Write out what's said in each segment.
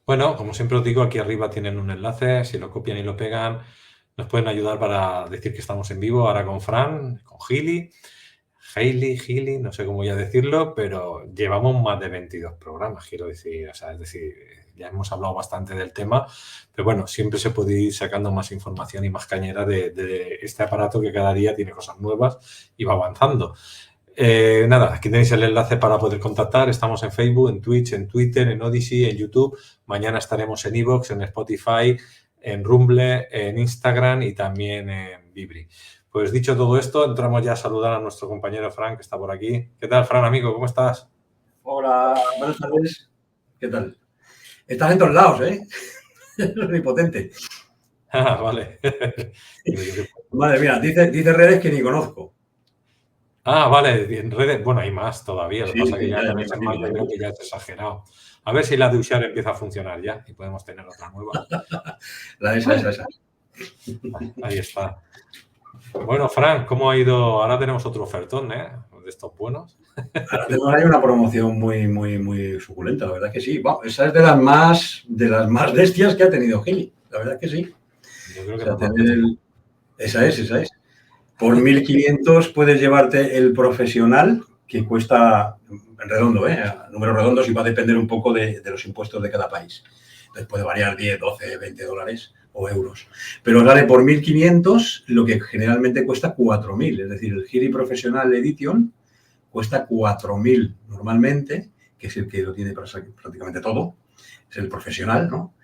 Bueno, como siempre os digo, aquí arriba tienen un enlace, si lo copian y lo pegan, nos pueden ayudar para decir que estamos en vivo ahora con Fran, con Gili, no sé cómo ya decirlo, pero llevamos más de 22 programas, quiero decir, o sea, es decir, ya hemos hablado bastante del tema, pero bueno, siempre se puede ir sacando más información y más cañera de este aparato que cada día tiene cosas nuevas y va avanzando. Nada, aquí tenéis el enlace para poder contactar. Estamos en Facebook, en Twitch, en Twitter, en Odyssey, en YouTube. Mañana estaremos en iVoox, en Spotify, en Rumble, en Instagram y también en Vibri. Pues dicho todo esto, entramos ya a saludar a nuestro compañero Fran, que está por aquí. ¿Qué tal, Fran, amigo? ¿Cómo estás? Hola, buenas tardes. ¿Qué tal? Estás en todos lados, ¿eh? Es omnipotente. Ah, vale. Madre mía, dice redes que ni conozco. Ah, vale, en redes, bueno, hay más todavía, lo que Sí, pasa es que sí, ya ya con me ese imagino. más yo creo que ya es exagerado. A ver si la de Usar empieza a funcionar ya y podemos tener otra nueva. Esa. Ahí está. Bueno, Fran, ¿cómo ha ido? Ahora tenemos otro ofertón, ¿eh? De estos buenos. Ahora tenemos ahí una promoción muy suculenta, la verdad que sí. Bueno, esa es de las más bestias que ha tenido Gili, la verdad que sí. Yo creo O que sea, totalmente. esa es. Por 1.500 puedes llevarte el profesional, que cuesta en redondo, números redondos, y va a depender un poco de los impuestos de cada país. Entonces puede variar 10, 12, 20 dólares o euros. Pero sale por 1.500 lo que generalmente cuesta 4.000. Es decir, el Giri Professional Edition cuesta 4.000 normalmente, que es el que lo tiene prácticamente todo. Es el profesional, ¿no?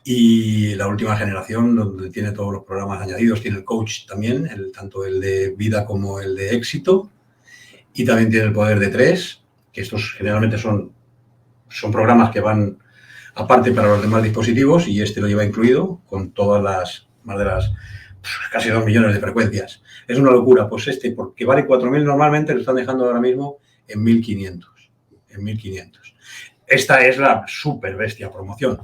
Y la última generación, donde tiene todos los programas añadidos, tiene el coach también, tanto el de vida como el de éxito, y también tiene el poder de 3, que estos generalmente son programas que van aparte para los demás dispositivos, y este lo lleva incluido con todas más de las casi 2 millones de frecuencias. Es una locura, pues porque vale 4.000 normalmente, lo están dejando ahora mismo en 1.500. En 1.500. Esta es la super bestia promoción.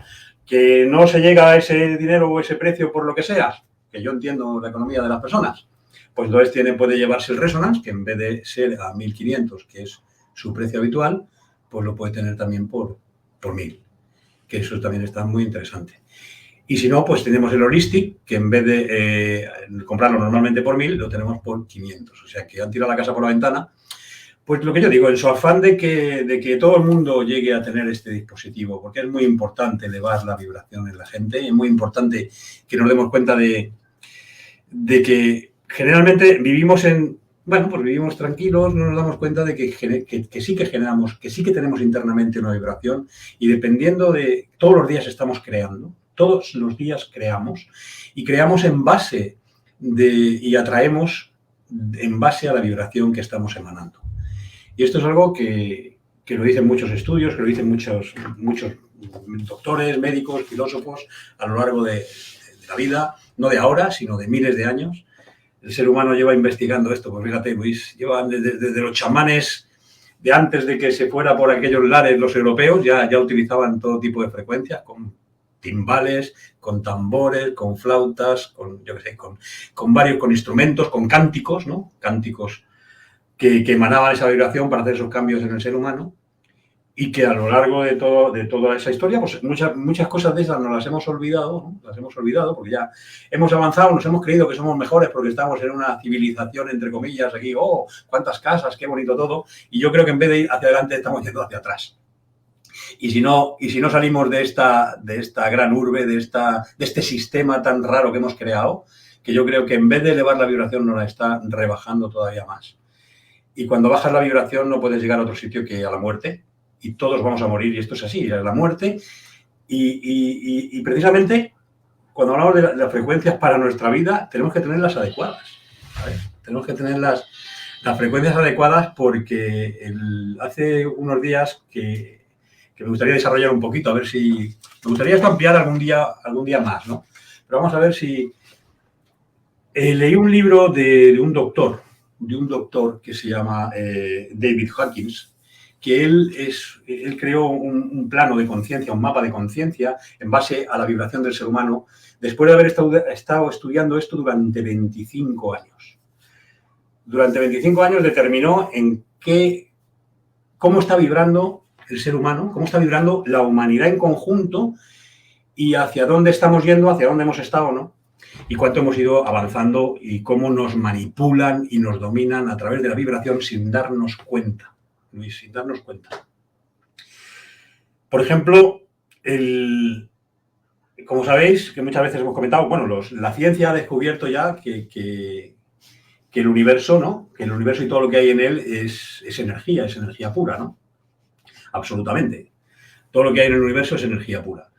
Que no se llega a ese dinero o ese precio por lo que sea, que yo entiendo la economía de las personas, pues entonces puede llevarse el Resonance, que en vez de ser a 1.500, que es su precio habitual, pues lo puede tener también por 1.000, que eso también está muy interesante. Y si no, pues tenemos el Holistic, que en vez de comprarlo normalmente por 1.000, lo tenemos por 500. O sea, que han tirado la casa por la ventana. Pues lo que yo digo, en su afán de que todo el mundo llegue a tener este dispositivo, porque es muy importante elevar la vibración en la gente, es muy importante que nos demos cuenta de que generalmente vivimos vivimos tranquilos, no nos damos cuenta de que sí que generamos, que sí que tenemos internamente una vibración, y dependiendo de, todos los días estamos creando, todos los días creamos, y creamos en base y atraemos en base a la vibración que estamos emanando. Y esto es algo que lo dicen muchos estudios, que lo dicen muchos doctores, médicos, filósofos a lo largo de la vida, no de ahora, sino de miles de años. El ser humano lleva investigando esto, pues fíjate, Luis, llevan desde los chamanes de antes de que se fuera por aquellos lares los europeos, ya utilizaban todo tipo de frecuencias, con timbales, con tambores, con flautas, con instrumentos, con cánticos, ¿no? Cánticos que emanaban esa vibración para hacer esos cambios en el ser humano, y que a lo largo de toda esa historia, pues muchas cosas de esas nos las hemos olvidado, ¿no? Las hemos olvidado porque ya hemos avanzado, nos hemos creído que somos mejores porque estamos en una civilización, entre comillas, aquí, cuántas casas, qué bonito todo, y yo creo que en vez de ir hacia adelante estamos yendo hacia atrás. Y si no salimos de esta gran urbe, de este sistema tan raro que hemos creado, que yo creo que en vez de elevar la vibración nos la está rebajando todavía más. Y cuando bajas la vibración no puedes llegar a otro sitio que a la muerte, y todos vamos a morir, y esto es así, es la muerte. Y precisamente cuando hablamos de las frecuencias para nuestra vida, tenemos que tenerlas adecuadas, ¿vale? Tenemos que tener las frecuencias adecuadas, porque hace unos días que me gustaría desarrollar un poquito, a ver si me gustaría ampliar algún día más, ¿no? Pero vamos a ver si leí un libro de un doctor que se llama David Hawkins, que él creó un plano de conciencia, un mapa de conciencia en base a la vibración del ser humano, después de haber estado estudiando esto durante 25 años. Durante 25 años determinó cómo está vibrando el ser humano, cómo está vibrando la humanidad en conjunto, y hacia dónde estamos yendo, hacia dónde hemos estado, ¿no? Y cuánto hemos ido avanzando y cómo nos manipulan y nos dominan a través de la vibración sin darnos cuenta, Luis, sin darnos cuenta. Por ejemplo, como sabéis, que muchas veces hemos comentado, bueno, la ciencia ha descubierto ya que el universo, ¿no? Que el universo y todo lo que hay en él es energía pura, ¿no? Absolutamente. Todo lo que hay en el universo es energía pura.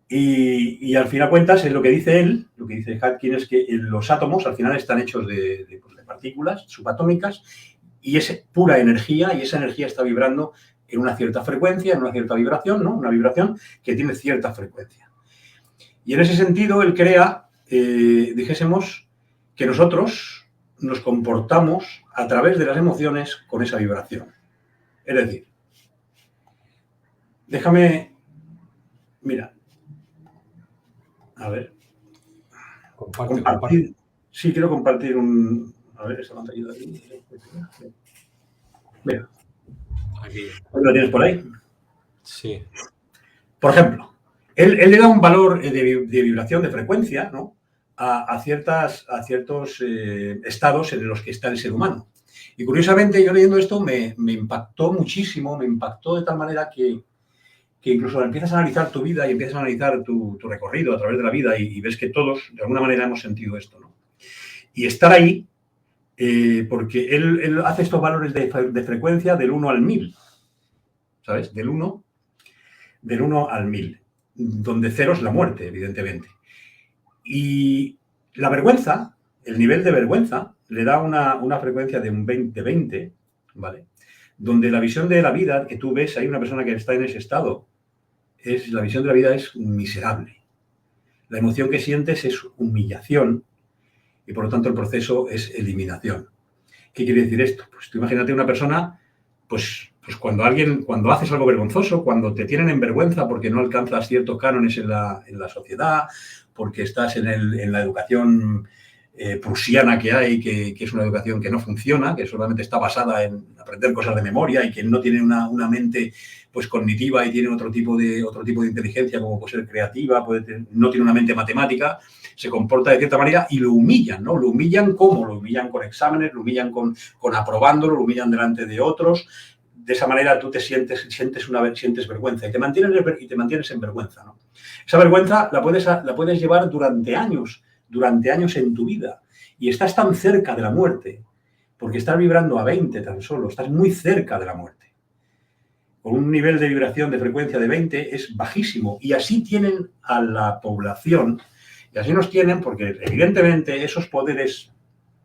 Y al final cuentas, es lo que dice él, lo que dice Hawking, es que los átomos al final están hechos de partículas subatómicas y es pura energía, y esa energía está vibrando en una cierta frecuencia, en una cierta vibración, ¿no? Una vibración que tiene cierta frecuencia. Y en ese sentido, él crea, dijésemos, que nosotros nos comportamos a través de las emociones con esa vibración. Es decir, déjame, mira, a ver, compartir. Sí, quiero compartir un, a ver, esta pantalla de aquí. Mira, Aquí. ¿lo tienes por ahí? Sí. Por ejemplo, él le da un valor de vibración, de frecuencia, ¿no? a ciertos estados en los que está el ser humano. Y curiosamente, yo leyendo esto me impactó muchísimo, me impactó de tal manera que incluso empiezas a analizar tu vida y empiezas a analizar tu recorrido a través de la vida y ves que todos, de alguna manera, hemos sentido esto, ¿no? Y estar ahí, porque él hace estos valores de frecuencia del 1 al 1000, ¿sabes? Del 1 al 1000, donde 0 es la muerte, evidentemente. Y la vergüenza, el nivel de vergüenza, le da una frecuencia de un 20, ¿vale? Donde la visión de la vida que tú ves, hay una persona que está en ese estado, la visión de la vida es miserable. La emoción que sientes es humillación y, por lo tanto, el proceso es eliminación. ¿Qué quiere decir esto? Pues tú imagínate una persona, pues cuando haces algo vergonzoso, cuando te tienen en vergüenza porque no alcanzas ciertos cánones en la sociedad, porque estás en la educación prusiana que hay, que es una educación que no funciona, que solamente está basada en aprender cosas de memoria y que no tiene una mente pues cognitiva y tiene otro tipo de inteligencia, como puede ser creativa, no tiene una mente matemática, se comporta de cierta manera y lo humillan, ¿no? Lo humillan ¿cómo? Lo humillan con exámenes, lo humillan con aprobándolo, lo humillan delante de otros. De esa manera tú te sientes vergüenza y te mantienes en vergüenza, ¿no? Esa vergüenza la puedes llevar durante años en tu vida y estás tan cerca de la muerte porque estás vibrando a 20 tan solo, estás muy cerca de la muerte. Con un nivel de vibración de frecuencia de 20 es bajísimo y así tienen a la población y así nos tienen porque evidentemente esos poderes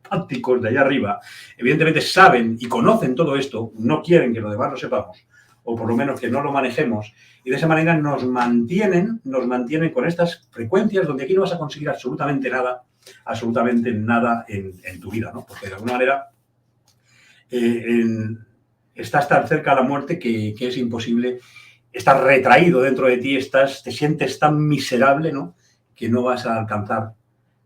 fácticos de allá arriba, evidentemente saben y conocen todo esto, no quieren que los demás lo sepamos, o por lo menos que no lo manejemos, y de esa manera nos mantienen con estas frecuencias donde aquí no vas a conseguir absolutamente nada en tu vida, ¿no? Porque de alguna manera estás tan cerca de la muerte que es imposible, estás retraído dentro de ti, te sientes tan miserable, ¿no? Que no vas a alcanzar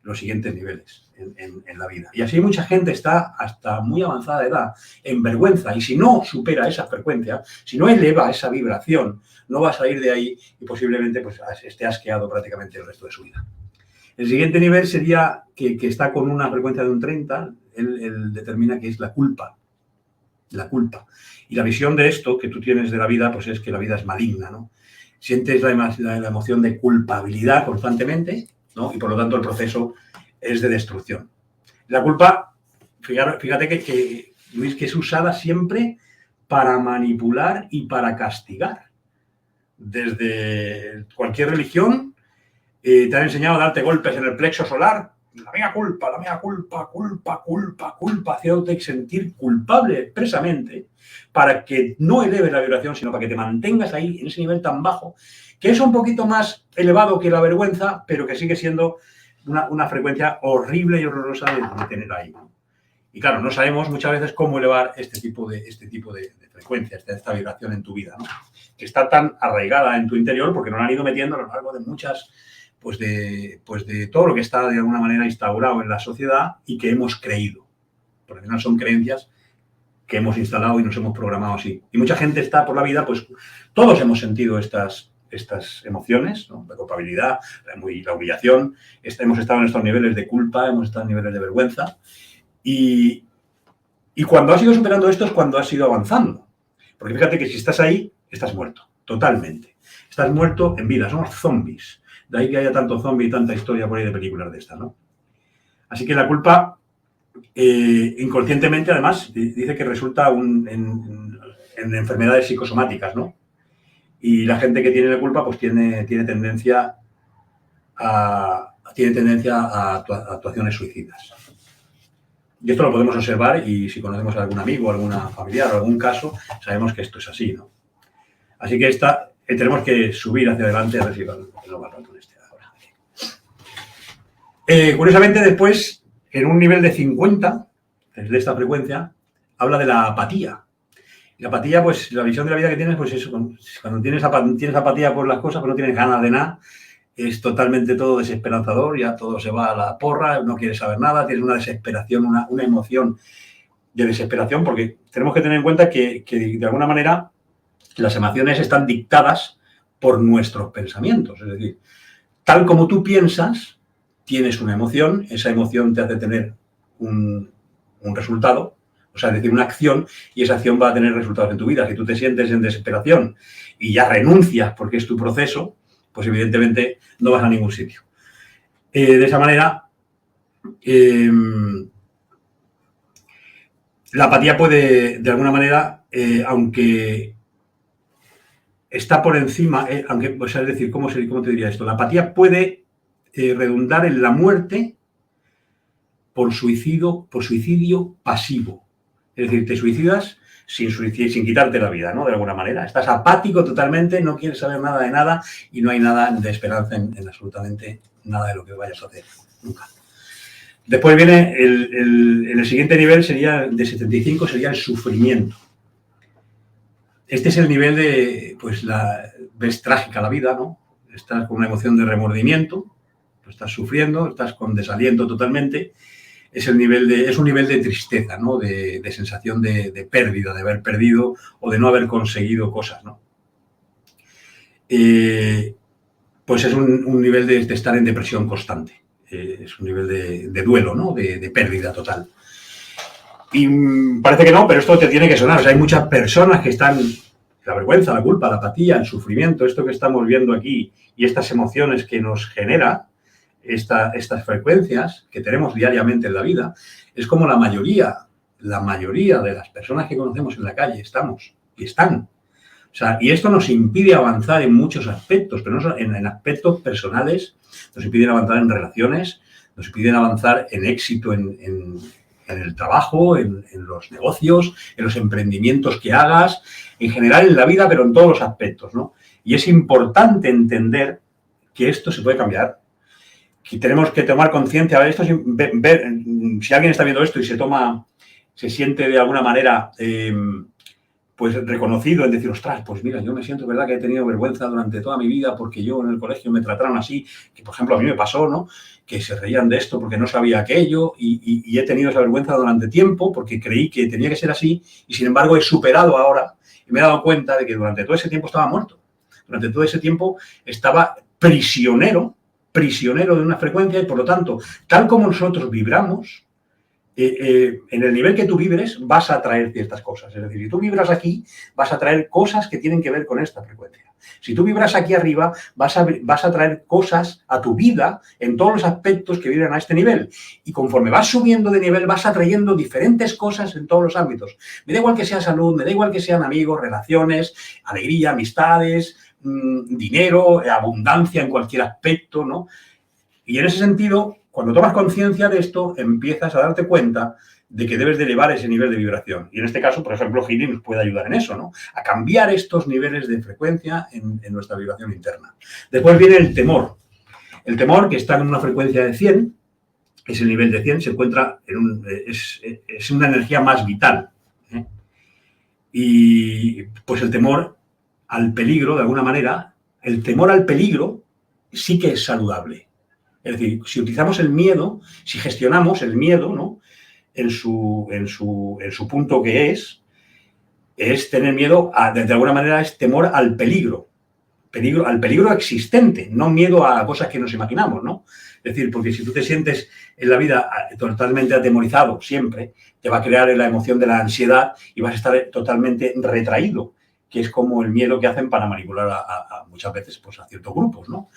los siguientes niveles en la vida. Y así mucha gente está hasta muy avanzada edad en vergüenza y si no supera esa frecuencia, si no eleva esa vibración, no va a salir de ahí y posiblemente pues, esté asqueado prácticamente el resto de su vida. El siguiente nivel sería que está con una frecuencia de un 30, él determina que es la culpa. La culpa. Y la visión de esto que tú tienes de la vida, pues es que la vida es maligna, ¿no? Sientes la emoción de culpabilidad constantemente, ¿no? Y por lo tanto el proceso es de destrucción. La culpa, fíjate que Luis, que es usada siempre para manipular y para castigar. Desde cualquier religión te han enseñado a darte golpes en el plexo solar. La mía culpa, haciéndote sentir culpable expresamente para que no eleves la vibración, sino para que te mantengas ahí en ese nivel tan bajo, que es un poquito más elevado que la vergüenza, pero que sigue siendo una frecuencia horrible y horrorosa de tener ahí. Y claro, no sabemos muchas veces cómo elevar este tipo de frecuencias, esta vibración en tu vida, ¿no? Que está tan arraigada en tu interior porque nos la han ido metiendo a lo largo de muchas, pues de todo lo que está de alguna manera instaurado en la sociedad y que hemos creído. Porque al final son creencias que hemos instalado y nos hemos programado así. Y mucha gente está por la vida, pues todos hemos sentido estas estas emociones, ¿no? La culpabilidad, la humillación. Hemos estado en estos niveles de culpa, hemos estado en niveles de vergüenza. Y cuando has ido superando esto es cuando has ido avanzando. Porque fíjate que si estás ahí, estás muerto, totalmente. Estás muerto en vida, somos zombies. De ahí que haya tanto zombie y tanta historia por ahí de películas de esta, ¿no? Así que la culpa, inconscientemente, además, dice que resulta en enfermedades psicosomáticas, ¿no? Y la gente que tiene la culpa, pues tiene tendencia a actuaciones suicidas. Y esto lo podemos observar y si conocemos a algún amigo, alguna familiar o algún caso, sabemos que esto es así, ¿no? Así que tenemos que subir hacia adelante a ver si lo más rato este ahora. Curiosamente, después, en un nivel de 50, desde esta frecuencia, habla de la apatía. Y la apatía, pues, la visión de la vida que tienes, pues eso, cuando tienes apatía por las cosas, pues no tienes ganas de nada, es totalmente todo desesperanzador, ya todo se va a la porra, no quieres saber nada, tienes una desesperación, una emoción de desesperación, porque tenemos que tener en cuenta que de alguna manera las emociones están dictadas por nuestros pensamientos. Es decir, tal como tú piensas, tienes una emoción, esa emoción te hace tener un resultado, o sea, es decir, una acción, y esa acción va a tener resultados en tu vida. Si tú te sientes en desesperación y ya renuncias porque es tu proceso, pues evidentemente no vas a ningún sitio. De esa manera, la apatía puede, de alguna manera, aunque está por encima, o sea, es decir, ¿cómo te diría esto? La apatía puede redundar en la muerte por suicidio pasivo. Es decir, te suicidas sin quitarte la vida, ¿no? De alguna manera. Estás apático totalmente, no quieres saber nada de nada y no hay nada de esperanza en absolutamente nada de lo que vayas a hacer. Nunca. Después viene el siguiente nivel, sería de 75, sería el sufrimiento. Este es el nivel de, pues, ves trágica la vida, ¿no? Estás con una emoción de remordimiento, estás sufriendo, estás con desaliento totalmente. Es un nivel de tristeza, ¿no? De sensación de pérdida, de haber perdido o de no haber conseguido cosas, ¿no? Pues es un nivel de estar en depresión constante. Es un nivel de duelo, ¿no? De pérdida total. Y parece que no, pero esto te tiene que sonar. O sea, hay muchas personas que están, la vergüenza, la culpa, la apatía, el sufrimiento, esto que estamos viendo aquí y estas emociones que nos genera estas frecuencias que tenemos diariamente en la vida, es como la mayoría de las personas que conocemos en la calle están. O sea, y esto nos impide avanzar en muchos aspectos, pero no en aspectos personales, nos impiden avanzar en relaciones, nos impiden avanzar en éxito en el trabajo, en los negocios, en los emprendimientos que hagas, en general en la vida, pero en todos los aspectos, ¿no? Y es importante entender que esto se puede cambiar, que tenemos que tomar conciencia de esto, ver si alguien está viendo esto y se siente de alguna manera pues reconocido en decir, ostras, pues mira, yo me siento, ¿verdad?, que he tenido vergüenza durante toda mi vida porque yo en el colegio me trataron así, que por ejemplo a mí me pasó, ¿no?, que se reían de esto porque no sabía aquello y he tenido esa vergüenza durante tiempo porque creí que tenía que ser así y sin embargo he superado ahora y me he dado cuenta de que durante todo ese tiempo estaba muerto. Durante todo ese tiempo estaba prisionero de una frecuencia y por lo tanto, tal como nosotros vibramos, en el nivel que tú vibres vas a atraer ciertas cosas. Es decir, si tú vibras aquí, vas a traer cosas que tienen que ver con esta frecuencia. Si tú vibras aquí arriba, vas a traer cosas a tu vida en todos los aspectos que vibran a este nivel. Y conforme vas subiendo de nivel, vas atrayendo diferentes cosas en todos los ámbitos. Me da igual que sea salud, me da igual que sean amigos, relaciones, alegría, amistades, dinero, abundancia en cualquier aspecto, ¿no? Y en ese sentido, cuando tomas conciencia de esto, empiezas a darte cuenta de que debes de elevar ese nivel de vibración. Y en este caso, por ejemplo, Healing nos puede ayudar en eso, ¿no? A cambiar estos niveles de frecuencia en nuestra vibración interna. Después viene el temor. El temor, que está en una frecuencia de 100, es el nivel de 100, se encuentra es una energía más vital, ¿eh? Y pues el temor al peligro, de alguna manera, el temor al peligro sí que es saludable. Es decir, si utilizamos el miedo, si gestionamos el miedo, ¿no?, en su punto que es tener miedo, de alguna manera es temor al peligro. al peligro existente, no miedo a cosas que nos imaginamos, ¿no? Es decir, porque si tú te sientes en la vida totalmente atemorizado siempre, te va a crear la emoción de la ansiedad y vas a estar totalmente retraído, que es como el miedo que hacen para manipular a muchas veces pues, a ciertos grupos, ¿no?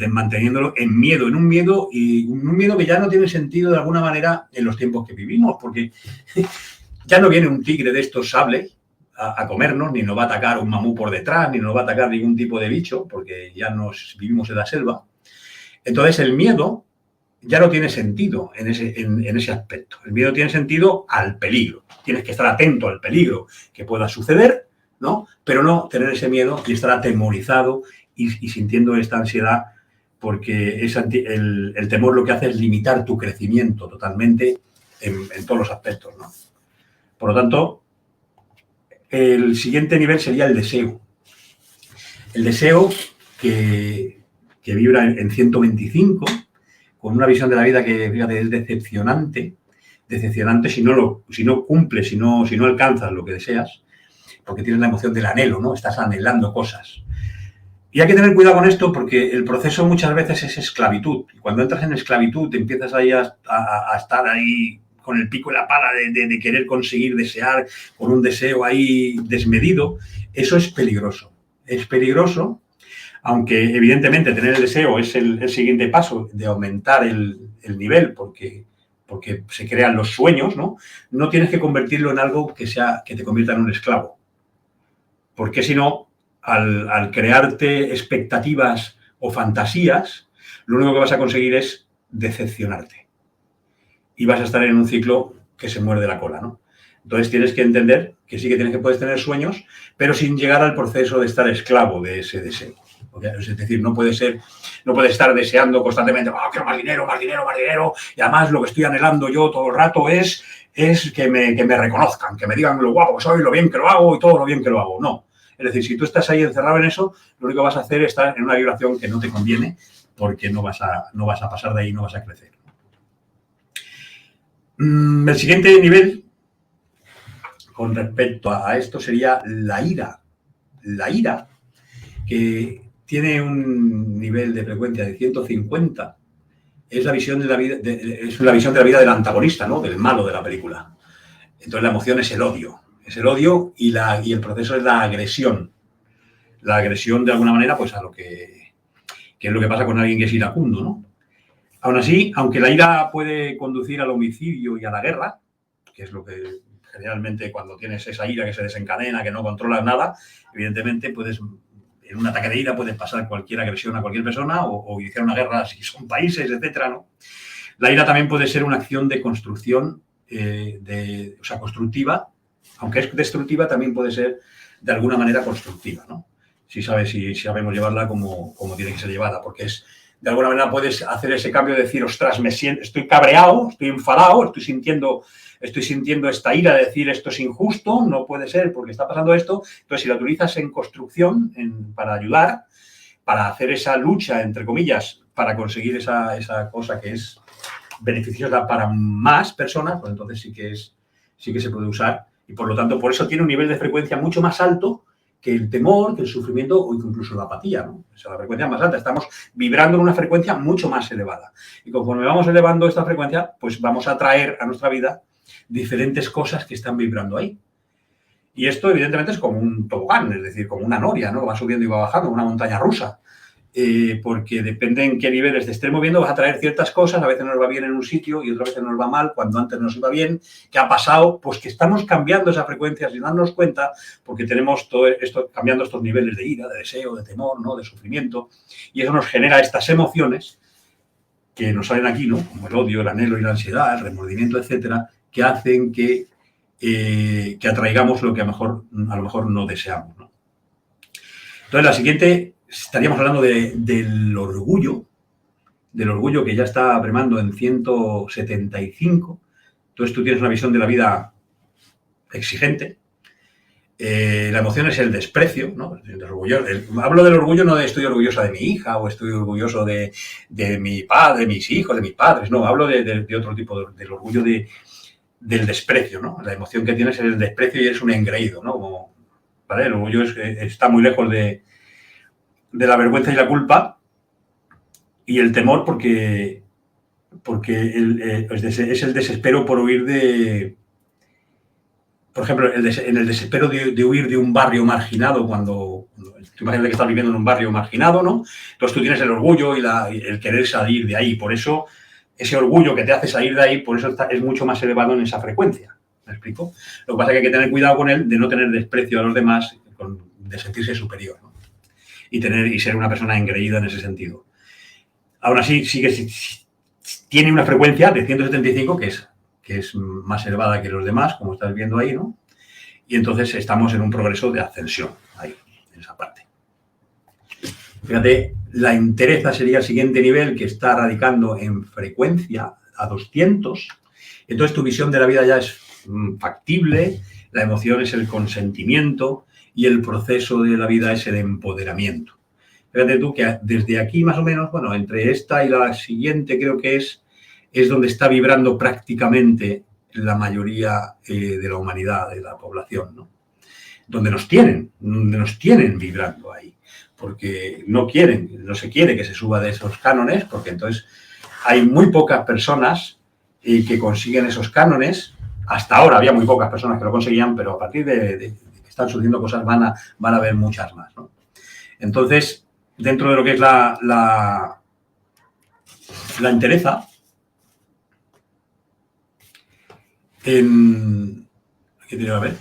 Manteniéndolo en un miedo que ya no tiene sentido de alguna manera en los tiempos que vivimos, porque ya no viene un tigre de estos sables a comernos, ni nos va a atacar un mamú por detrás, ni nos va a atacar ningún tipo de bicho, porque ya vivimos en la selva. Entonces, el miedo ya no tiene sentido en ese aspecto. El miedo tiene sentido al peligro. Tienes que estar atento al peligro que pueda suceder, ¿no? Pero no tener ese miedo y estar atemorizado y sintiendo esta ansiedad, porque el temor lo que hace es limitar tu crecimiento totalmente en todos los aspectos, ¿no? Por lo tanto, el siguiente nivel sería el deseo. El deseo que vibra en 125, con una visión de la vida que, fíjate, es decepcionante si no cumples, si no alcanzas lo que deseas, porque tienes la emoción del anhelo, ¿no? Estás anhelando cosas. Y hay que tener cuidado con esto porque el proceso muchas veces es esclavitud. Y cuando entras en esclavitud, te empiezas ahí a estar ahí con el pico y la pala de querer conseguir, desear, con un deseo ahí desmedido. Eso es peligroso. Es peligroso, aunque evidentemente tener el deseo es el siguiente paso de aumentar el nivel porque se crean los sueños, ¿no? No tienes que convertirlo en algo que te convierta en un esclavo. Porque si no, al crearte expectativas o fantasías, lo único que vas a conseguir es decepcionarte. Y vas a estar en un ciclo que se muerde la cola, ¿no? Entonces tienes que entender que sí que puedes tener sueños, pero sin llegar al proceso de estar esclavo de ese deseo. Es decir, no puedes estar deseando constantemente, quiero más dinero, más dinero, más dinero, y además lo que estoy anhelando yo todo el rato es que me reconozcan, que me digan lo guapo que soy, lo bien que lo hago y todo lo bien que lo hago. No. Es decir, si tú estás ahí encerrado en eso, lo único que vas a hacer es estar en una vibración que no te conviene porque no vas a pasar de ahí, no vas a crecer. El siguiente nivel con respecto a esto sería la ira. La ira, que tiene un nivel de frecuencia de 150, es la visión de la vida, es la visión de la vida del antagonista, ¿no? Del malo de la película. Entonces la emoción es el odio. Es el odio y el proceso es la agresión. La agresión, de alguna manera, pues a lo que es lo que pasa con alguien que es iracundo, ¿no? Aún así, aunque la ira puede conducir al homicidio y a la guerra, que es lo que generalmente cuando tienes esa ira que se desencadena, que no controlas nada, evidentemente en un ataque de ira puedes pasar cualquier agresión a cualquier persona o iniciar una guerra si son países, etcétera, ¿no? La ira también puede ser una acción de construcción, constructiva. Aunque es destructiva, también puede ser de alguna manera constructiva, ¿no? Si sabemos llevarla como tiene que ser llevada, porque de alguna manera puedes hacer ese cambio de decir, ostras, estoy cabreado, estoy enfadado, estoy sintiendo esta ira de decir esto es injusto, no puede ser porque está pasando esto. Entonces, si la utilizas en construcción, para ayudar, para hacer esa lucha, entre comillas, para conseguir esa cosa que es beneficiosa para más personas, pues entonces sí que se puede usar. Y por lo tanto, por eso tiene un nivel de frecuencia mucho más alto que el temor, que el sufrimiento o incluso la apatía, ¿no? O sea, la frecuencia más alta. Estamos vibrando en una frecuencia mucho más elevada. Y conforme vamos elevando esta frecuencia, pues vamos a atraer a nuestra vida diferentes cosas que están vibrando ahí. Y esto, evidentemente, es como un tobogán, es decir, como una noria, ¿no? Va subiendo y va bajando, una montaña rusa. Porque depende en qué niveles te estés moviendo, vas a traer ciertas cosas, a veces nos va bien en un sitio y otras veces nos va mal, cuando antes nos iba bien. ¿Qué ha pasado? Pues que estamos cambiando esa frecuencia sin darnos cuenta, porque tenemos todo esto, cambiando estos niveles de ira, de deseo, de temor, ¿no? De sufrimiento, y eso nos genera estas emociones que nos salen aquí, ¿no? Como el odio, el anhelo y la ansiedad, el remordimiento, etcétera, que hacen que atraigamos lo que a lo mejor no deseamos, ¿no? Entonces, la siguiente, estaríamos hablando del orgullo que ya está apremando en 175. Entonces, tú tienes una visión de la vida exigente. La emoción es el desprecio, ¿no? Hablo del orgullo no de estoy orgullosa de mi hija o estoy orgulloso de mi padre, de mis hijos, de mis padres. No, hablo de otro tipo, del orgullo del desprecio, ¿no? La emoción que tienes es el desprecio y eres un engreído, ¿no? ¿Vale? El orgullo está muy lejos de de la vergüenza y la culpa, y el temor porque es el desespero por huir de... Por ejemplo, en el desespero de huir de un barrio marginado, cuando tú imaginas que estás viviendo en un barrio marginado, ¿no? Entonces tú tienes el orgullo y el querer salir de ahí. Por eso, ese orgullo que te hace salir de ahí, por eso es mucho más elevado en esa frecuencia. ¿Me explico? Lo que pasa es que hay que tener cuidado con él de no tener desprecio a los demás, de sentirse superior, ¿no? Y ser una persona engreída en ese sentido. Aún así, tiene una frecuencia de 175 que es más elevada que los demás, como estás viendo ahí, ¿no? Y entonces estamos en un progreso de ascensión, ahí, en esa parte. Fíjate, la entereza sería el siguiente nivel, que está radicando en frecuencia a 200. Entonces tu visión de la vida ya es factible, la emoción es el consentimiento y el proceso de la vida es el empoderamiento. Fíjate tú que desde aquí más o menos, bueno, entre esta y la siguiente creo que es donde está vibrando prácticamente la mayoría de la humanidad, de la población, ¿no? Donde nos tienen vibrando ahí, porque no se quiere que se suba de esos cánones, porque entonces hay muy pocas personas que consiguen esos cánones. Hasta ahora había muy pocas personas que lo conseguían, pero a partir de que están sucediendo cosas van a haber muchas más, ¿no? Entonces, dentro de lo que es la entereza, aquí tiene que ver.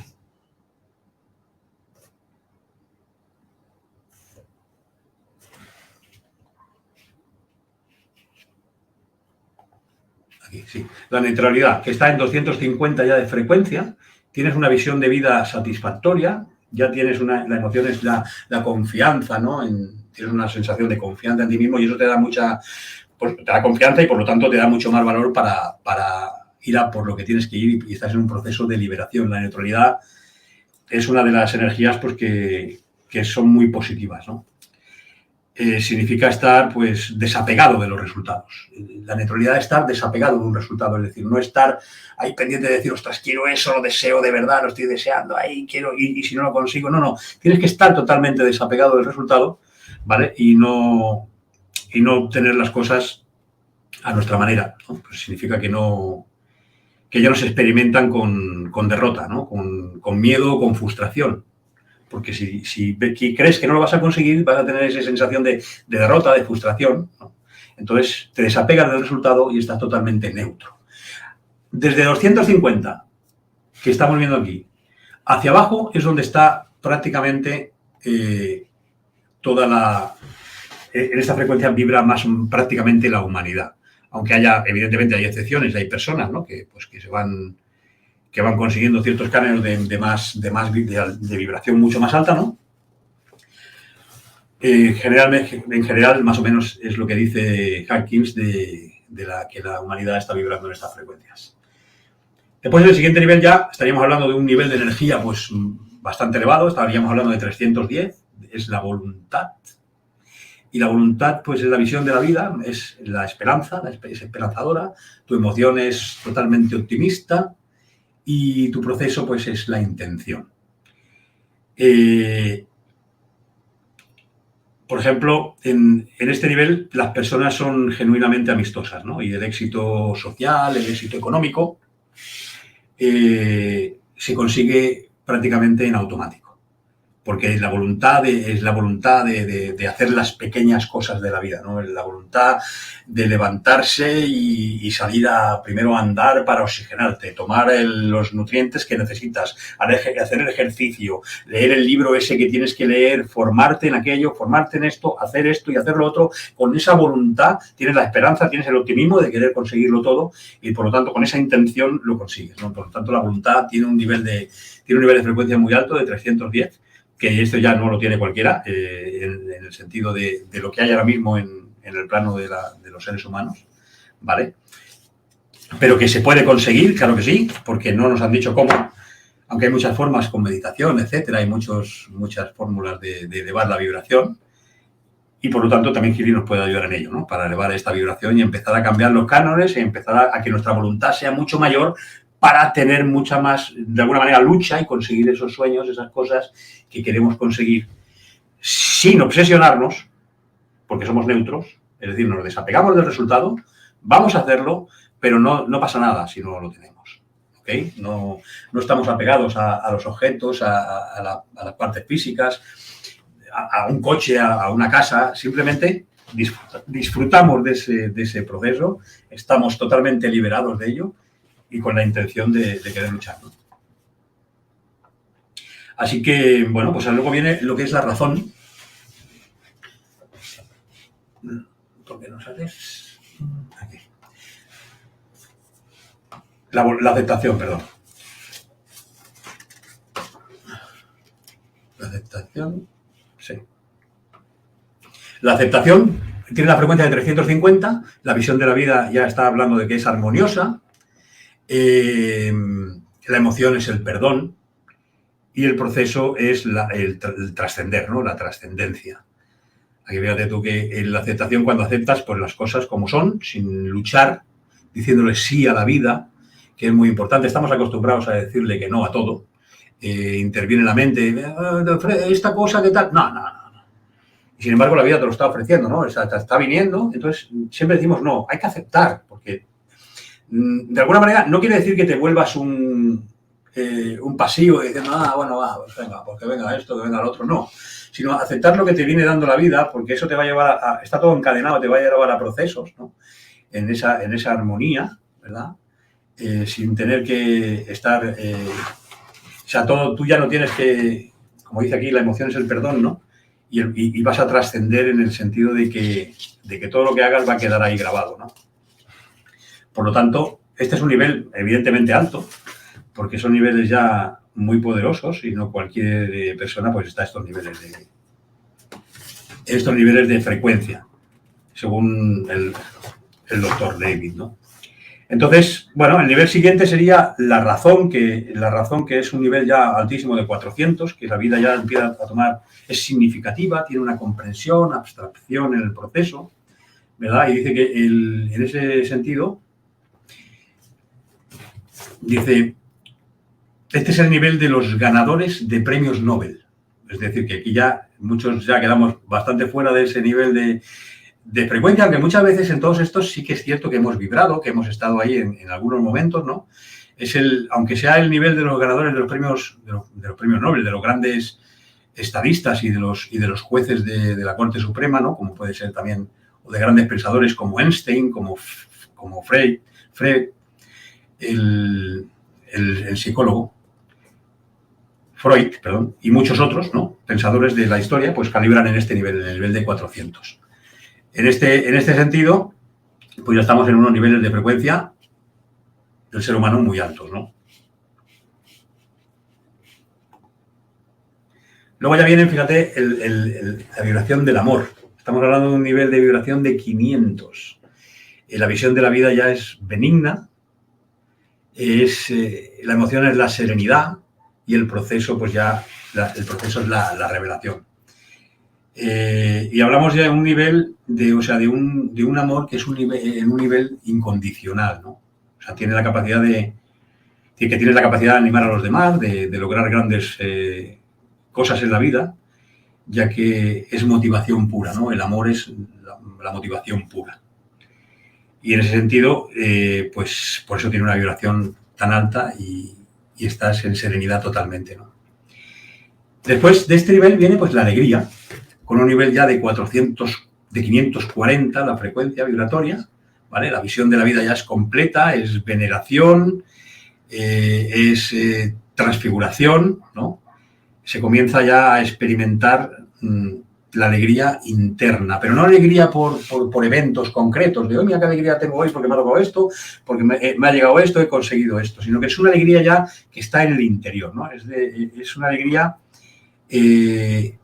Aquí, sí. La neutralidad, que está en 250 ya de frecuencia, tienes una visión de vida satisfactoria, ya tienes la emoción es la confianza, ¿no? Tienes una sensación de confianza en ti mismo y eso te da te da confianza y por lo tanto te da mucho más valor para ir a por lo que tienes que ir y estás en un proceso de liberación. La neutralidad es una de las energías pues, que son muy positivas, ¿no? Significa estar pues desapegado de los resultados. La neutralidad es estar desapegado de un resultado, es decir, no estar ahí pendiente de decir, ostras, quiero eso, lo deseo de verdad, lo estoy deseando, ahí quiero, y si no lo consigo, no. Tienes que estar totalmente desapegado del resultado, ¿vale? Y no tener las cosas a nuestra manera, ¿no? Pues significa que ya no se experimentan con derrota, ¿no? Con miedo, con frustración. Porque si crees que no lo vas a conseguir, vas a tener esa sensación de derrota, de frustración, ¿no? Entonces te desapegas del resultado y estás totalmente neutro. Desde 250, que estamos viendo aquí, hacia abajo es donde está prácticamente en esta frecuencia vibra más prácticamente la humanidad. Aunque evidentemente hay excepciones, hay personas, ¿no? que van consiguiendo ciertos cánones de vibración mucho más alta, ¿no? En general, más o menos es lo que dice Hawkins que la humanidad está vibrando en estas frecuencias. Después, en el siguiente nivel ya estaríamos hablando de un nivel de energía pues bastante elevado, estaríamos hablando de 310, es la voluntad. Y la voluntad, pues, es la visión de la vida, es la esperanza, es esperanzadora, tu emoción es totalmente optimista, y tu proceso, pues, es la intención. Por ejemplo, en este nivel las personas son genuinamente amistosas, ¿no? Y el éxito social, el éxito económico, se consigue prácticamente en automático. Porque la voluntad es la voluntad de hacer las pequeñas cosas de la vida, ¿no? La voluntad de levantarse y salir primero a andar para oxigenarte, tomar los nutrientes que necesitas, hacer el ejercicio, leer el libro ese que tienes que leer, formarte en aquello, formarte en esto, hacer esto y hacer lo otro. Con esa voluntad tienes la esperanza, tienes el optimismo de querer conseguirlo todo y, por lo tanto, con esa intención lo consigues, ¿no? Por lo tanto, la voluntad tiene un nivel de frecuencia muy alto, de 310, que esto ya no lo tiene cualquiera, en el sentido de lo que hay ahora mismo en el plano de los seres humanos, ¿vale? Pero que se puede conseguir, claro que sí, porque no nos han dicho cómo, aunque hay muchas formas con meditación, etcétera, hay muchas fórmulas de elevar la vibración, y por lo tanto también Kiri nos puede ayudar en ello, ¿no? Para elevar esta vibración y empezar a cambiar los cánones y empezar a que nuestra voluntad sea mucho mayor para tener mucha más, de alguna manera, lucha y conseguir esos sueños, esas cosas que queremos conseguir sin obsesionarnos, porque somos neutros, es decir, nos desapegamos del resultado, vamos a hacerlo, pero no pasa nada si no lo tenemos. ¿Okay? No estamos apegados a los objetos, a las partes físicas, a un coche, a una casa, simplemente disfrutamos de ese proceso, estamos totalmente liberados de ello y con la intención de querer luchar, ¿no? Así que, bueno, pues luego viene lo que es la razón. ¿Por qué no sales? Aquí. La aceptación, perdón. La aceptación, sí. La aceptación tiene la frecuencia de 350, la visión de la vida ya está hablando de que es armoniosa, la emoción es el perdón y el proceso es el trascender, ¿no? La trascendencia. Aquí fíjate tú que en la aceptación, cuando aceptas pues las cosas como son, sin luchar, diciéndole sí a la vida, que es muy importante. Estamos acostumbrados a decirle que no a todo. Interviene la mente, esta cosa, ¿qué tal? No. Y sin embargo, la vida te lo está ofreciendo, ¿no? Te está viniendo. Entonces, siempre decimos no, hay que aceptar, porque de alguna manera no quiere decir que te vuelvas un pasivo diciendo, bueno, va, pues venga, porque venga esto, que venga lo otro. No, sino aceptar lo que te viene dando la vida, porque eso te va a llevar está todo encadenado, te va a llevar a procesos, ¿no? En esa armonía, ¿verdad? Sin tener que estar... o sea, tú ya no tienes que... Como dice aquí, la emoción es el perdón, ¿no? Y vas a trascender en el sentido de que todo lo que hagas va a quedar ahí grabado, ¿no? Por lo tanto, este es un nivel evidentemente alto, porque son niveles ya muy poderosos y no cualquier persona pues está a estos niveles de frecuencia, según el doctor David, ¿no? Entonces, bueno, el nivel siguiente sería la razón, que es un nivel ya altísimo de 400, que la vida ya empieza a tomar, es significativa, tiene una comprensión, abstracción en el proceso, ¿verdad? Y dice que en ese sentido, dice, este es el nivel de los ganadores de premios Nobel. Es decir, que aquí ya muchos ya quedamos bastante fuera de ese nivel de frecuencia, aunque muchas veces en todos estos sí que es cierto que hemos vibrado, que hemos estado ahí en algunos momentos, ¿no? Aunque sea el nivel de los ganadores de los premios Nobel, de los grandes estadistas y de los jueces de la Corte Suprema, ¿no? Como puede ser también, o de grandes pensadores como Einstein, como Freud, el psicólogo, Freud, perdón, y muchos otros, ¿no? Pensadores de la historia, pues calibran en este nivel, en el nivel de 400. En este sentido, pues ya estamos en unos niveles de frecuencia del ser humano muy altos, ¿no? Luego ya viene, fíjate, la vibración del amor. Estamos hablando de un nivel de vibración de 500. La visión de la vida ya es benigna, la emoción es la serenidad y el proceso, pues ya, el proceso es la revelación. Y hablamos ya de un nivel de un amor que es en un nivel incondicional, ¿no? O sea, tienes la capacidad de animar a los demás, de lograr grandes cosas en la vida, ya que es motivación pura, ¿no? El amor es la motivación pura. Y en ese sentido, pues por eso tiene una vibración tan alta y estás en serenidad totalmente, ¿no? Después de este nivel viene pues la alegría, con un nivel ya de 540, la frecuencia vibratoria, ¿vale? La visión de la vida ya es completa, es veneración, es transfiguración, ¿no? Se comienza ya a experimentar la alegría interna, pero no alegría por eventos concretos, de, mira qué alegría tengo hoy porque me ha tocado esto, porque me ha llegado esto, he conseguido esto, sino que es una alegría ya que está en el interior, ¿no? Es una alegría que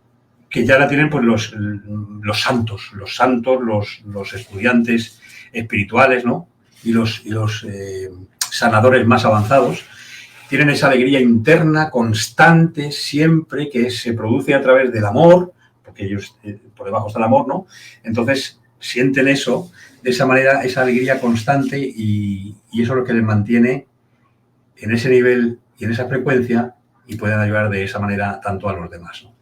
ya la tienen pues los santos, los estudiantes espirituales, ¿no? Y los sanadores más avanzados, tienen esa alegría interna constante siempre que se produce a través del amor, porque ellos por debajo está el amor, ¿no? Entonces sienten eso, de esa manera, esa alegría constante y eso es lo que les mantiene en ese nivel y en esa frecuencia y pueden ayudar de esa manera tanto a los demás, ¿no?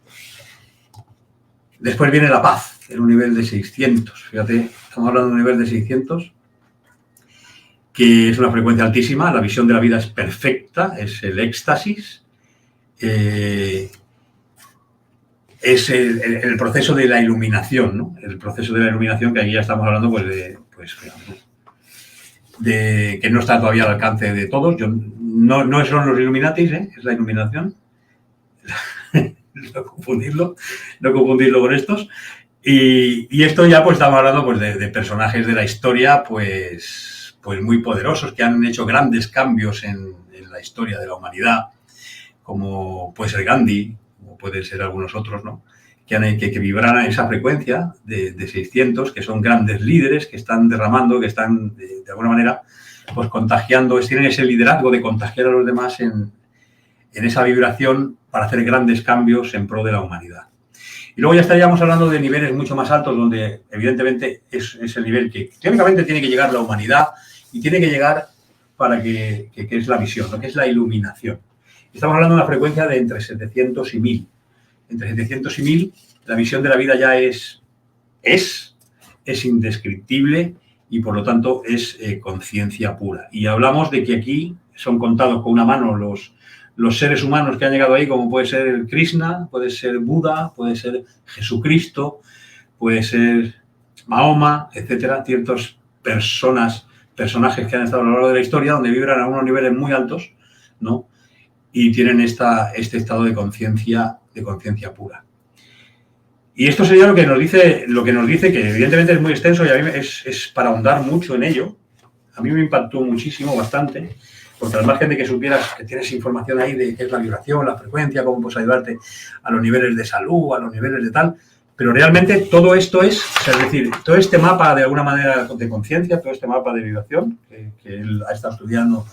Después viene la paz, en un nivel de 600. Fíjate, estamos hablando de un nivel de 600, que es una frecuencia altísima. La visión de la vida es perfecta, es el éxtasis. Es el proceso de la iluminación, ¿no? El proceso de la iluminación, que aquí ya estamos hablando pues de que no está todavía al alcance de todos. No son los Illuminatis, es la iluminación. No confundirlo con estos. Y esto ya pues estamos hablando pues de personajes de la historia pues muy poderosos, que han hecho grandes cambios en la historia de la humanidad, como puede ser Gandhi, como pueden ser algunos otros, ¿no? Que vibran a esa frecuencia de 600, que son grandes líderes, que están derramando, que están de alguna manera pues contagiando, tienen ese liderazgo de contagiar a los demás en esa vibración para hacer grandes cambios en pro de la humanidad. Y luego ya estaríamos hablando de niveles mucho más altos, donde evidentemente es el nivel que teóricamente tiene que llegar la humanidad y tiene que llegar para que es la visión, ¿no? Que es la iluminación. Estamos hablando de una frecuencia de entre 700 y 1000. Entre 700 y 1000 la visión de la vida ya es indescriptible y por lo tanto es conciencia pura. Y hablamos de que aquí son contados con una mano los seres humanos que han llegado ahí, como puede ser Krishna, puede ser Buda, puede ser Jesucristo, puede ser Mahoma, etcétera, ciertos personajes que han estado a lo largo de la historia, donde vibran a unos niveles muy altos, ¿no? Y tienen este estado de conciencia pura. Y esto sería lo que nos dice, que evidentemente es muy extenso y a mí es para ahondar mucho en ello. A mí me impactó muchísimo, bastante, porque al margen de que supieras que tienes información ahí de qué es la vibración, la frecuencia, cómo puedes ayudarte a los niveles de salud, a los niveles de tal, pero realmente todo esto es decir, todo este mapa de alguna manera de conciencia, todo este mapa de vibración que él ha estado estudiando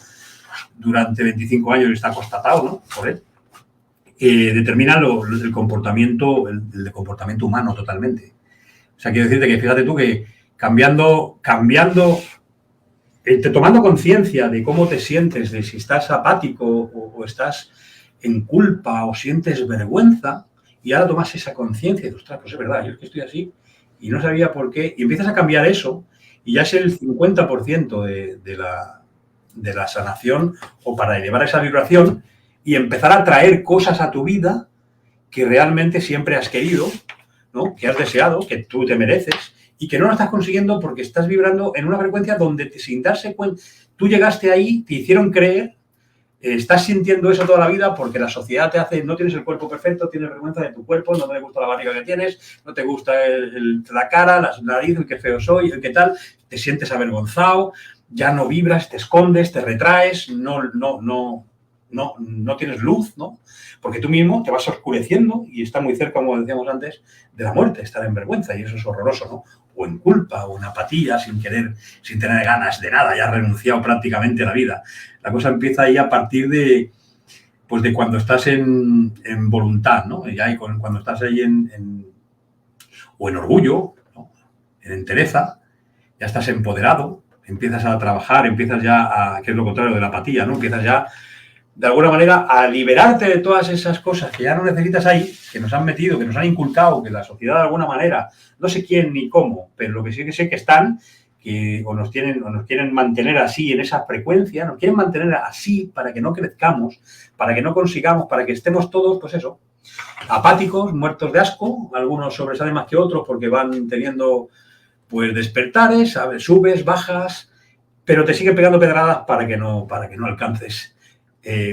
durante 25 años y está constatado, ¿no? Por él, determina el comportamiento humano totalmente. O sea, quiero decirte que fíjate tú que cambiando, tomando conciencia de cómo te sientes, de si estás apático o estás en culpa o sientes vergüenza, y ahora tomas esa conciencia y dices, ostras, pues es verdad, yo es que estoy así y no sabía por qué, y empiezas a cambiar eso y ya es el 50% de la sanación o para elevar esa vibración y empezar a traer cosas a tu vida que realmente siempre has querido, ¿no? Que has deseado, que tú te mereces y que no lo estás consiguiendo porque estás vibrando en una frecuencia donde sin darse cuenta, tú llegaste ahí, te hicieron creer, estás sintiendo eso toda la vida porque la sociedad te hace, no tienes el cuerpo perfecto, tienes vergüenza de tu cuerpo, no te gusta la barriga que tienes, no te gusta la cara, la nariz, el que feo soy, el que tal, te sientes avergonzado, ya no vibras, te escondes, te retraes, no tienes luz, ¿no? Porque tú mismo te vas oscureciendo y está muy cerca, como decíamos antes, de la muerte, estar en vergüenza, y eso es horroroso, ¿no? O en culpa, o en apatía, sin tener ganas de nada, ya has renunciado prácticamente a la vida. La cosa empieza ahí a partir de cuando estás en voluntad, ¿no? Y ahí cuando estás ahí o en orgullo, ¿no? En entereza, ya estás empoderado, empiezas a trabajar, empiezas ya que es lo contrario de la apatía, ¿no? Empiezas ya de alguna manera a liberarte de todas esas cosas que ya no necesitas ahí, que nos han metido, que nos han inculcado, que la sociedad de alguna manera, no sé quién ni cómo, pero lo que sí que sé que están, o nos quieren mantener así en esa frecuencia, nos quieren mantener así para que no crezcamos, para que no consigamos, para que estemos todos, pues eso, apáticos, muertos de asco, algunos sobresalen más que otros porque van teniendo pues despertares, ¿sabes? Subes, bajas, pero te siguen pegando pedradas para que no alcances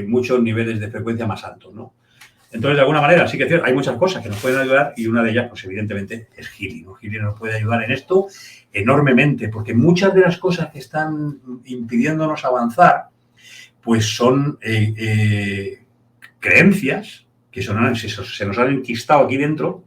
muchos niveles de frecuencia más altos, ¿no? Entonces, de alguna manera, sí que es cierto, hay muchas cosas que nos pueden ayudar y una de ellas, pues evidentemente, es Healy, ¿no? Healy nos puede ayudar en esto enormemente, porque muchas de las cosas que están impidiéndonos avanzar, pues son creencias que se nos han enquistado aquí dentro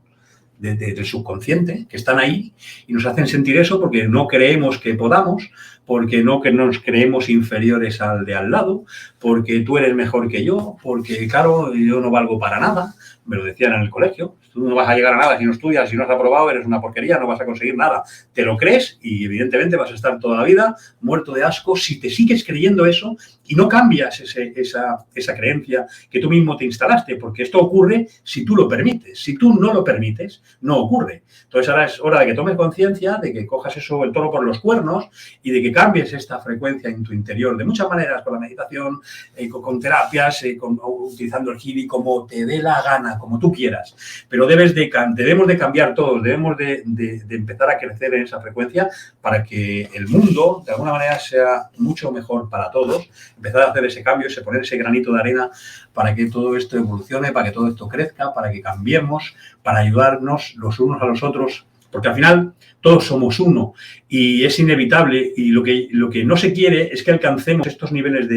del subconsciente, que están ahí y nos hacen sentir eso porque no creemos que podamos, porque no que nos creemos inferiores al de al lado, porque tú eres mejor que yo, porque, claro, yo no valgo para nada. Me lo decían en el colegio. Tú no vas a llegar a nada si no estudias, si no has aprobado, eres una porquería, no vas a conseguir nada. Te lo crees y, evidentemente, vas a estar toda la vida muerto de asco si te sigues creyendo eso y no cambias esa creencia que tú mismo te instalaste, porque esto ocurre si tú lo permites. Si tú no lo permites, no ocurre. Entonces, ahora es hora de que tomes conciencia, de que cojas eso, el toro por los cuernos y de que cambies esta frecuencia en tu interior de muchas maneras, con la meditación, con terapias, utilizando el Healy, como te dé la gana, como tú quieras. Pero debemos de cambiar todos, debemos de empezar a crecer en esa frecuencia para que el mundo, de alguna manera, sea mucho mejor para todos. Empezar a hacer ese cambio, poner ese granito de arena para que todo esto evolucione, para que todo esto crezca, para que cambiemos, para ayudarnos los unos a los otros, porque al final todos somos uno y es inevitable, y lo que no se quiere es que alcancemos estos niveles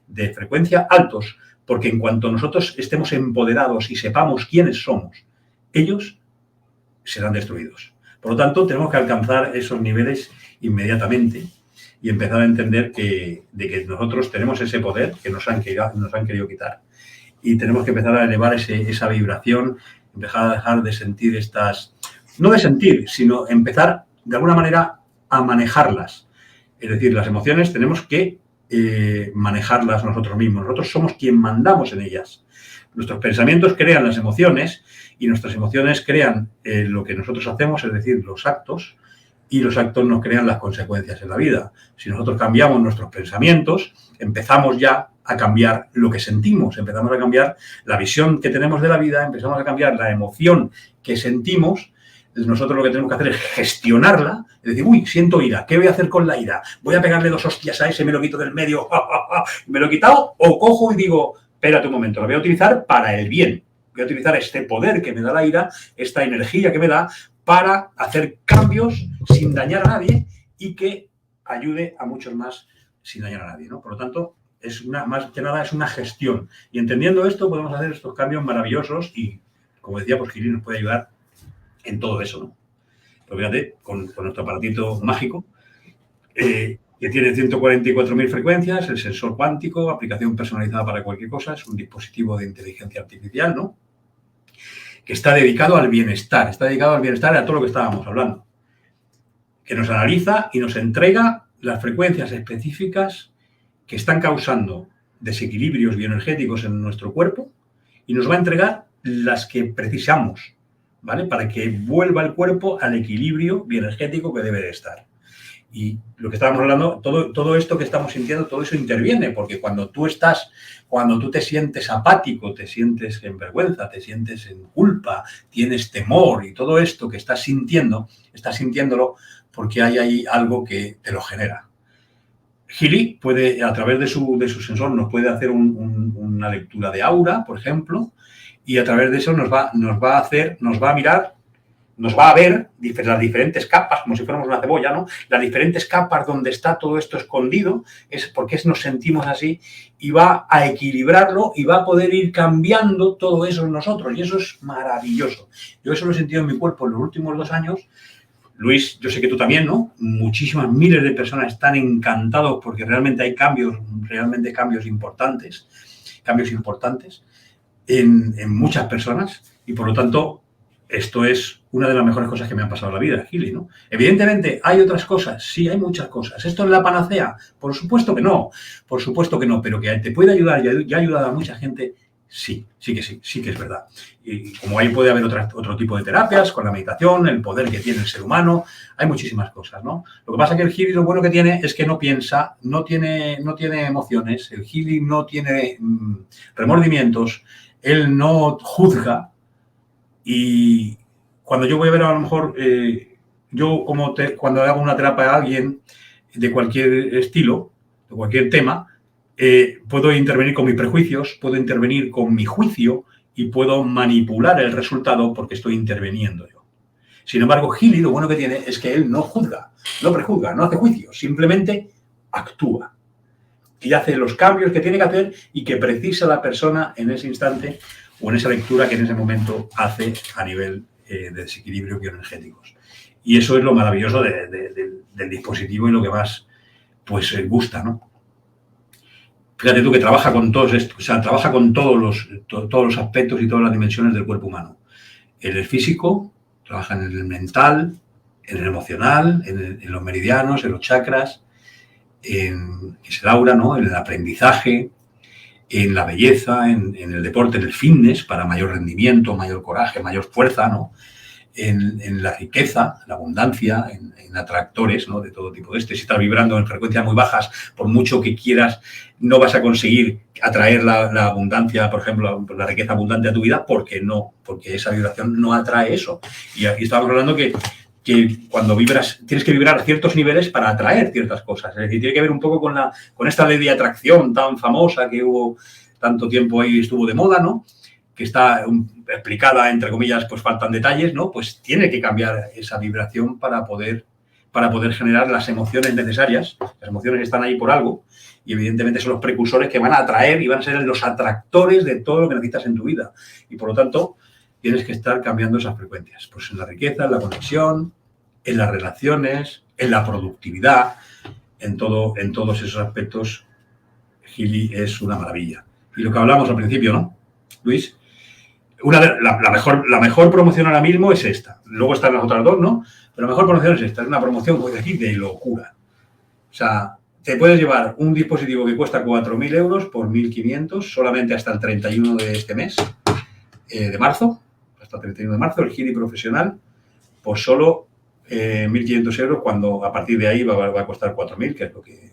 de frecuencia altos, porque en cuanto nosotros estemos empoderados y sepamos quiénes somos, ellos serán destruidos. Por lo tanto, tenemos que alcanzar esos niveles inmediatamente y empezar a entender de que nosotros tenemos ese poder que nos han querido quitar. Y tenemos que empezar a elevar esa vibración, empezar a dejar de sentir no de sentir, sino empezar de alguna manera a manejarlas. Es decir, las emociones tenemos que manejarlas nosotros mismos. Nosotros somos quien mandamos en ellas. Nuestros pensamientos crean las emociones y nuestras emociones crean lo que nosotros hacemos, es decir, los actos, y los actos nos crean las consecuencias en la vida. Si nosotros cambiamos nuestros pensamientos, empezamos ya a cambiar lo que sentimos, empezamos a cambiar la visión que tenemos de la vida, empezamos a cambiar la emoción que sentimos. Nosotros lo que tenemos que hacer es gestionarla, es decir, uy, siento ira, ¿qué voy a hacer con la ira? ¿Voy a pegarle 2 hostias a ese, me lo quito del medio, me lo he quitado? ¿O cojo y digo, espérate un momento, lo voy a utilizar para el bien? Voy a utilizar este poder que me da la ira, esta energía que me da, para hacer cambios sin dañar a nadie y que ayude a muchos más sin dañar a nadie, ¿no? Por lo tanto, más que nada es una gestión. Y entendiendo esto, podemos hacer estos cambios maravillosos y, como decía, pues Healy nos puede ayudar en todo eso, ¿no? Pues fíjate, con nuestro aparatito mágico, que tiene 144.000 frecuencias, el sensor cuántico, aplicación personalizada para cualquier cosa, es un dispositivo de inteligencia artificial, ¿no? Que está dedicado al bienestar, y a todo lo que estábamos hablando, que nos analiza y nos entrega las frecuencias específicas que están causando desequilibrios bioenergéticos en nuestro cuerpo y nos va a entregar las que precisamos, ¿vale? Para que vuelva el cuerpo al equilibrio bioenergético que debe de estar. Y lo que estábamos hablando, todo esto que estamos sintiendo, todo eso interviene, porque cuando tú te sientes apático, te sientes en vergüenza, te sientes en culpa, tienes temor y todo esto que estás sintiéndolo porque hay ahí algo que te lo genera. Healy puede, a través de su sensor, nos puede hacer una lectura de aura, por ejemplo, y a través de eso nos va a mirar, nos va a ver las diferentes capas, como si fuéramos una cebolla, ¿no? Las diferentes capas donde está todo esto escondido, es porque nos sentimos así, y va a equilibrarlo y va a poder ir cambiando todo eso en nosotros. Y eso es maravilloso. Yo eso lo he sentido en mi cuerpo en los últimos 2 años. Luis, yo sé que tú también, ¿no? Muchísimas, miles de personas están encantados porque realmente hay cambios importantes en muchas personas, y por lo tanto esto es una de las mejores cosas que me han pasado en la vida, Healy, ¿no? Evidentemente, hay otras cosas, sí, hay muchas cosas. ¿Esto es la panacea? Por supuesto que no, pero que te puede ayudar y ha ayudado a mucha gente, sí que es verdad. Y como ahí puede haber otro tipo de terapias, con la meditación, el poder que tiene el ser humano, hay muchísimas cosas, ¿no? Lo que pasa es que el Healy lo bueno que tiene es que no piensa, no tiene emociones, el Healy no tiene remordimientos, él no juzga. Y cuando yo voy a ver, a lo mejor, cuando hago una terapia a alguien de cualquier estilo, de cualquier tema, puedo intervenir con mis prejuicios, puedo intervenir con mi juicio y puedo manipular el resultado porque estoy interviniendo yo. Sin embargo, Healy lo bueno que tiene es que él no juzga, no prejuzga, no hace juicios, simplemente actúa y hace los cambios que tiene que hacer y que precisa la persona en ese instante o en esa lectura que en ese momento hace a nivel de desequilibrio bioenergéticos. Y eso es lo maravilloso del dispositivo y lo que más pues gusta, ¿no? Fíjate tú que trabaja con todos estos, o sea, trabaja con todos los aspectos y todas las dimensiones del cuerpo humano. En el físico, trabaja en el mental, en el emocional, en los meridianos, en los chakras, que es el aura, ¿no? En el aprendizaje, en la belleza, en el deporte, en el fitness, para mayor rendimiento, mayor coraje, mayor fuerza, ¿no? En la riqueza, la abundancia, en atractores, ¿no? De todo tipo de Si estás vibrando en frecuencias muy bajas, por mucho que quieras, no vas a conseguir atraer la abundancia, por ejemplo, la riqueza abundante a tu vida, porque esa vibración no atrae eso. Y aquí estamos hablando que cuando vibras, tienes que vibrar a ciertos niveles para atraer ciertas cosas. Es decir, tiene que ver un poco con esta ley de atracción tan famosa que hubo tanto tiempo ahí, estuvo de moda, ¿no? Que está explicada, entre comillas, pues faltan detalles, ¿no? Pues tiene que cambiar esa vibración para poder generar las emociones necesarias. Las emociones están ahí por algo y evidentemente son los precursores que van a atraer y van a ser los atractores de todo lo que necesitas en tu vida. Y por lo tanto, tienes que estar cambiando esas frecuencias. Pues en la riqueza, en la conexión, en las relaciones, en la productividad, en todos esos aspectos, Gili es una maravilla. Y lo que hablamos al principio, ¿no, Luis? La mejor promoción ahora mismo es esta. Luego están las otras dos, ¿no? Pero la mejor promoción es esta. Es una promoción, pues aquí, de locura. O sea, te puedes llevar un dispositivo que cuesta 4.000 euros por 1.500 solamente hasta el 31 de este mes, de marzo, hasta el 31 de marzo, el Gili profesional, por solo 1.500 euros, cuando a partir de ahí va a costar 4.000, que es lo que...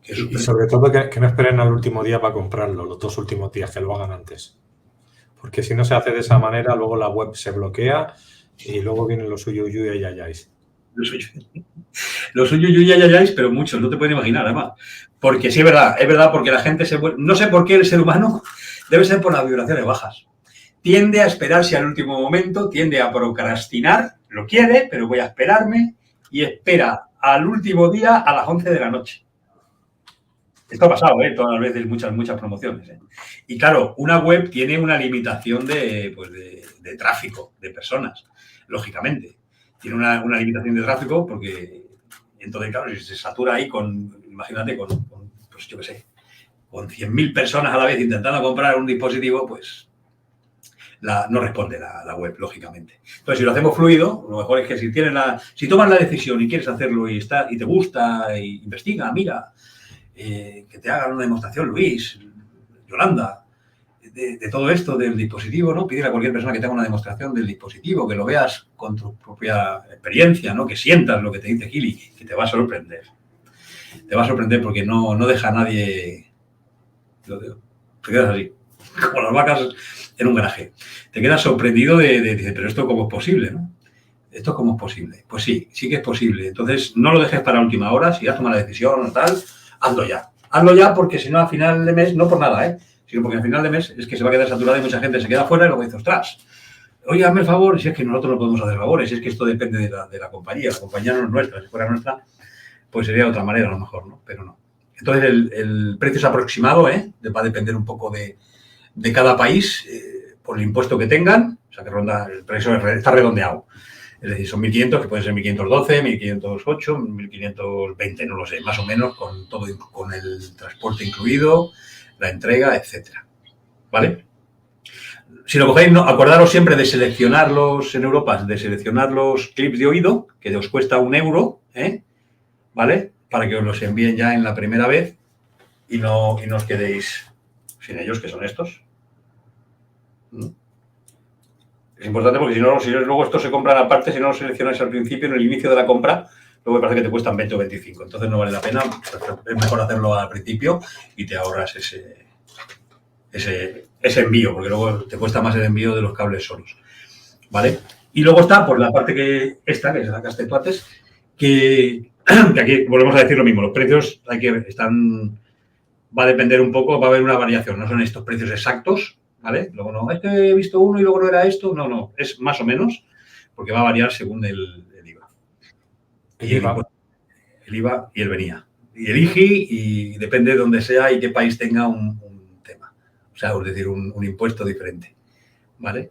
Y sobre todo que no esperen al último día para comprarlo, los 2 últimos días, que lo hagan antes. Porque si no se hace de esa manera, luego la web se bloquea y luego vienen los suyo y ayayáis. Los suyo y ayayáis, pero muchos, no te pueden imaginar, además. Porque sí, es verdad, porque la gente no sé por qué el ser humano debe ser por las vibraciones bajas. Tiende a esperarse al último momento, tiende a procrastinar, lo quiere, pero voy a esperarme, y espera al último día a las 11 de la noche. Esto ha pasado, todas las veces, muchas promociones. Y claro, una web tiene una limitación de tráfico, de personas, lógicamente. Tiene una limitación de tráfico porque, entonces, claro, si se satura ahí imagínate, pues yo qué sé, con 100.000 personas a la vez intentando comprar un dispositivo, pues no responde la web, lógicamente. Entonces, si lo hacemos fluido, lo mejor es que si tomas la decisión y quieres hacerlo y te gusta, investiga, mira, que te hagan una demostración, Luis, Yolanda, de todo esto del dispositivo, ¿no? Pídele a cualquier persona que te haga una demostración del dispositivo, que lo veas con tu propia experiencia, ¿no? Que sientas lo que te dice Gili, que te va a sorprender. Te va a sorprender porque no deja a nadie... Te quedas así, como las vacas en un garaje. Te quedas sorprendido de pero ¿esto cómo es posible, no? ¿Esto cómo es posible? Pues sí que es posible. Entonces, no lo dejes para última hora, si ya tomas la decisión o tal, hazlo ya. Hazlo ya porque si no, a final de mes, no por nada, sino porque al final de mes es que se va a quedar saturado y mucha gente se queda fuera y luego dice, ostras, oye, hazme el favor, si es que nosotros no podemos hacer favores, si es que esto depende de la compañía no es nuestra, si fuera nuestra, pues sería de otra manera a lo mejor, ¿no? Pero no. Entonces, el precio es aproximado, va a depender un poco de cada país, por el impuesto que tengan, o sea, que el precio está redondeado. Es decir, son 1.500, que pueden ser 1.512, 1.508, 1.520, no lo sé, más o menos, con todo, con el transporte incluido, la entrega, etcétera. ¿Vale? Si lo cogéis, acordaros siempre de seleccionarlos en Europa, de seleccionar los clips de oído, que os cuesta 1 euro, ¿vale? Para que os los envíen ya en la primera vez y no os quedéis sin ellos, que son estos. Es importante porque si luego estos se compran aparte, si no los seleccionáis al principio, en el inicio de la compra, luego me parece que te cuestan 20 o 25. Entonces no vale la pena, es mejor hacerlo al principio y te ahorras ese envío, porque luego te cuesta más el envío de los cables solos. ¿Vale? Y luego está, por la parte que es la Castetuates, que aquí volvemos a decir lo mismo, los precios va a depender un poco, va a haber una variación, no son estos precios exactos, ¿vale? Luego no, es que he visto uno y luego no era esto, no, es más o menos, porque va a variar según el IVA. El IVA y el venía. Y el IGI, y depende de dónde sea y qué país tenga un tema. O sea, es decir, un impuesto diferente, ¿vale?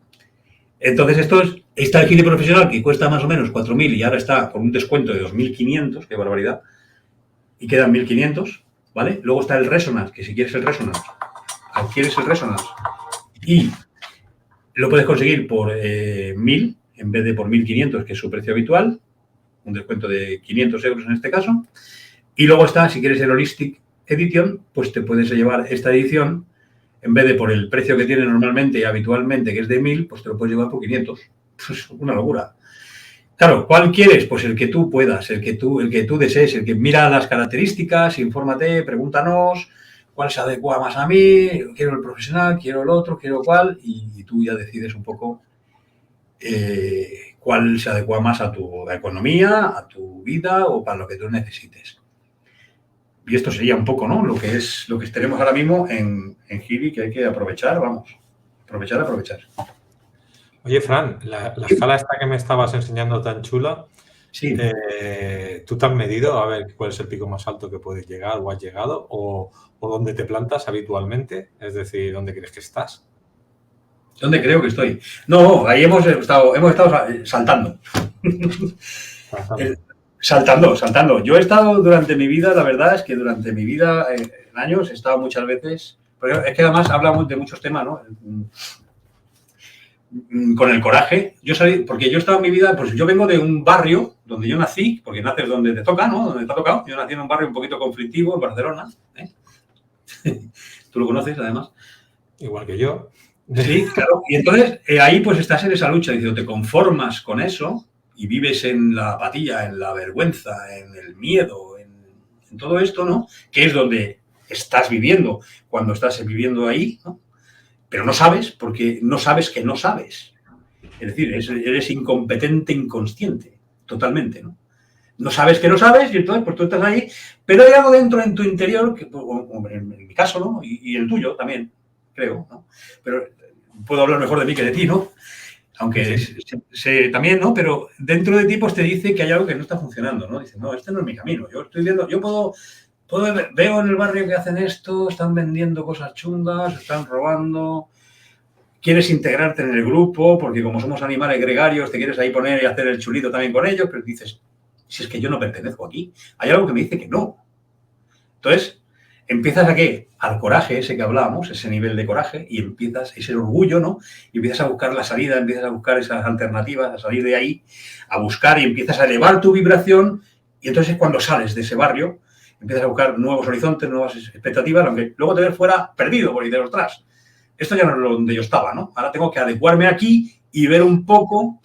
Entonces, está el Gili profesional, que cuesta más o menos 4.000 y ahora está con un descuento de 2.500, qué barbaridad. y quedan 1500, ¿vale? Luego está el Resonance, que si quieres el Resonance, adquieres el Resonance y lo puedes conseguir por 1000 en vez de por 1500, que es su precio habitual, un descuento de 500 euros en este caso. Y luego está, si quieres el Holistic Edition, pues te puedes llevar esta edición, en vez de por el precio que tiene normalmente y habitualmente, que es de 1000, pues te lo puedes llevar por 500. Pues una locura. Claro, ¿cuál quieres? Pues el que tú puedas, el que tú desees, el que mira las características, infórmate, pregúntanos cuál se adecua más a mí, quiero el profesional, quiero el otro, quiero cuál, y tú ya decides un poco cuál se adecua más a tu economía, a tu vida o para lo que tú necesites. Y esto sería un poco, ¿no? Lo que tenemos ahora mismo en Gili, que hay que aprovechar, vamos, aprovechar. Oye, Fran, la escala esta que me estabas enseñando tan chula, sí. ¿Tú te has medido a ver cuál es el pico más alto que puedes llegar o has llegado o dónde te plantas habitualmente? Es decir, ¿dónde crees que estás? ¿Dónde creo que estoy? No, ahí hemos estado saltando. Saltando. Yo he estado durante mi vida, la verdad es que durante mi vida, en años, he estado muchas veces, pero es que además hablamos de muchos temas, ¿no? Con el coraje, porque yo he estado en mi vida, pues yo vengo de un barrio donde yo nací, porque naces donde te toca, ¿no? Donde te ha tocado. Yo nací en un barrio un poquito conflictivo, en Barcelona. Tú lo conoces, además. Igual que yo. Sí, claro. Y entonces ahí pues estás en esa lucha, diciendo, te conformas con eso y vives en la apatía, en la vergüenza, en el miedo, en todo esto, ¿no? Que es donde estás viviendo cuando estás viviendo ahí, ¿no? Pero no sabes, porque no sabes que no sabes. Es decir, eres incompetente, inconsciente, totalmente, ¿no? No sabes que no sabes y entonces pues tú estás ahí, pero hay algo dentro en tu interior, que, en mi caso, ¿no? Y el tuyo también, creo, ¿no? Pero puedo hablar mejor de mí que de ti, ¿no? Aunque sé también, ¿no? Pero dentro de ti pues te dice que hay algo que no está funcionando, ¿no? Dice, no, este no es mi camino. Yo estoy viendo, veo en el barrio que hacen esto, están vendiendo cosas chungas, están robando, quieres integrarte en el grupo, porque como somos animales gregarios, te quieres ahí poner y hacer el chulito también con ellos, pero dices, si es que yo no pertenezco aquí, hay algo que me dice que no. Entonces, empiezas a ¿qué? Al coraje ese que hablábamos, ese nivel de coraje, y empiezas, ese orgullo, ¿no? Y empiezas a buscar la salida, empiezas a buscar esas alternativas, a salir de ahí, a buscar y empiezas a elevar tu vibración, y entonces es cuando sales de ese barrio, empiezas a buscar nuevos horizontes, nuevas expectativas, aunque luego te ves fuera perdido por ahí de atrás. Esto ya no es donde yo estaba, ¿no? Ahora tengo que adecuarme aquí y ver un poco,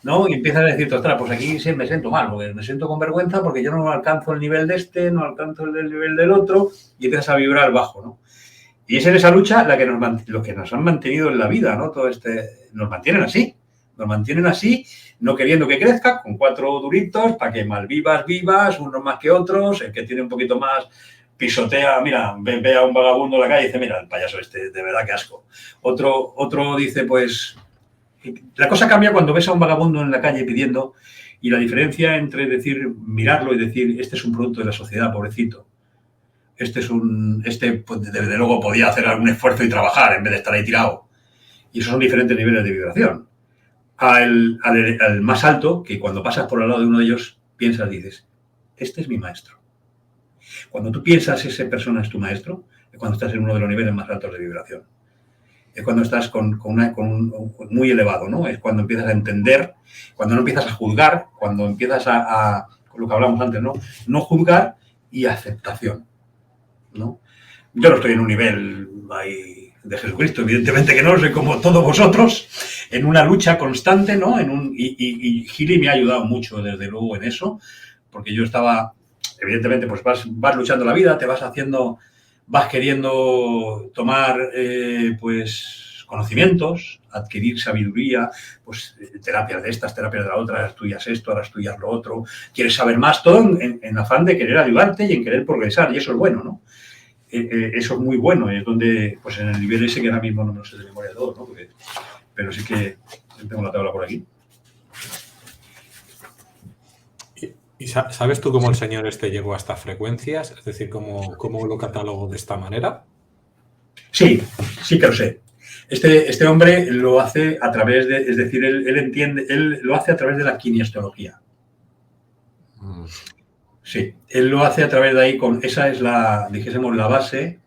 ¿no? Y empiezas a decir, ostras, pues aquí sí me siento mal, porque me siento con vergüenza porque yo no alcanzo el nivel de este, no alcanzo el nivel del otro, y empiezas a vibrar bajo, ¿no? Y es en esa lucha lo que nos han mantenido en la vida, ¿no? Nos mantienen así, no queriendo que crezca, con 4 duritos, para que mal vivas, unos más que otros, el que tiene un poquito más pisotea, mira, ve a un vagabundo en la calle y dice, mira, el payaso este, de verdad que asco. Otro dice, pues, la cosa cambia cuando ves a un vagabundo en la calle pidiendo, y la diferencia entre mirarlo y decir, este es un producto de la sociedad, pobrecito. Este pues, desde luego podía hacer algún esfuerzo y trabajar en vez de estar ahí tirado. Y esos son diferentes niveles de vibración. Al más alto, que cuando pasas por al lado de uno de ellos, piensas, dices, este es mi maestro. Cuando tú piensas esa persona es tu maestro, es cuando estás en uno de los niveles más altos de vibración. Es cuando estás muy elevado, ¿no? Es cuando empiezas a entender, cuando no empiezas a juzgar, cuando empiezas a lo que hablamos antes, ¿no? No juzgar y aceptación, ¿no? Yo no estoy en un nivel ahí de Jesucristo, evidentemente que no, soy como todos vosotros, en una lucha constante, ¿no? Y Gili me ha ayudado mucho, desde luego, en eso, porque yo estaba, evidentemente, pues vas luchando la vida, te vas haciendo, vas queriendo tomar, pues, conocimientos, adquirir sabiduría, pues, terapias de estas, terapias de la otra, ahora estudias esto, ahora estudias lo otro, quieres saber más, todo en afán de querer ayudarte y en querer progresar, y eso es bueno, ¿no? Eso es muy bueno, es donde, pues en el nivel ese que ahora mismo no sé de memoria todo, ¿no? Pero sí que tengo la tabla por aquí. ¿Y sabes tú cómo el señor este llegó a estas frecuencias? Es decir, ¿cómo lo catalogo de esta manera? Sí que lo sé. Este hombre lo hace a través de, es decir, él lo hace a través de la kinesiología. Sí, él lo hace a través de ahí, esa es la, dijésemos, la base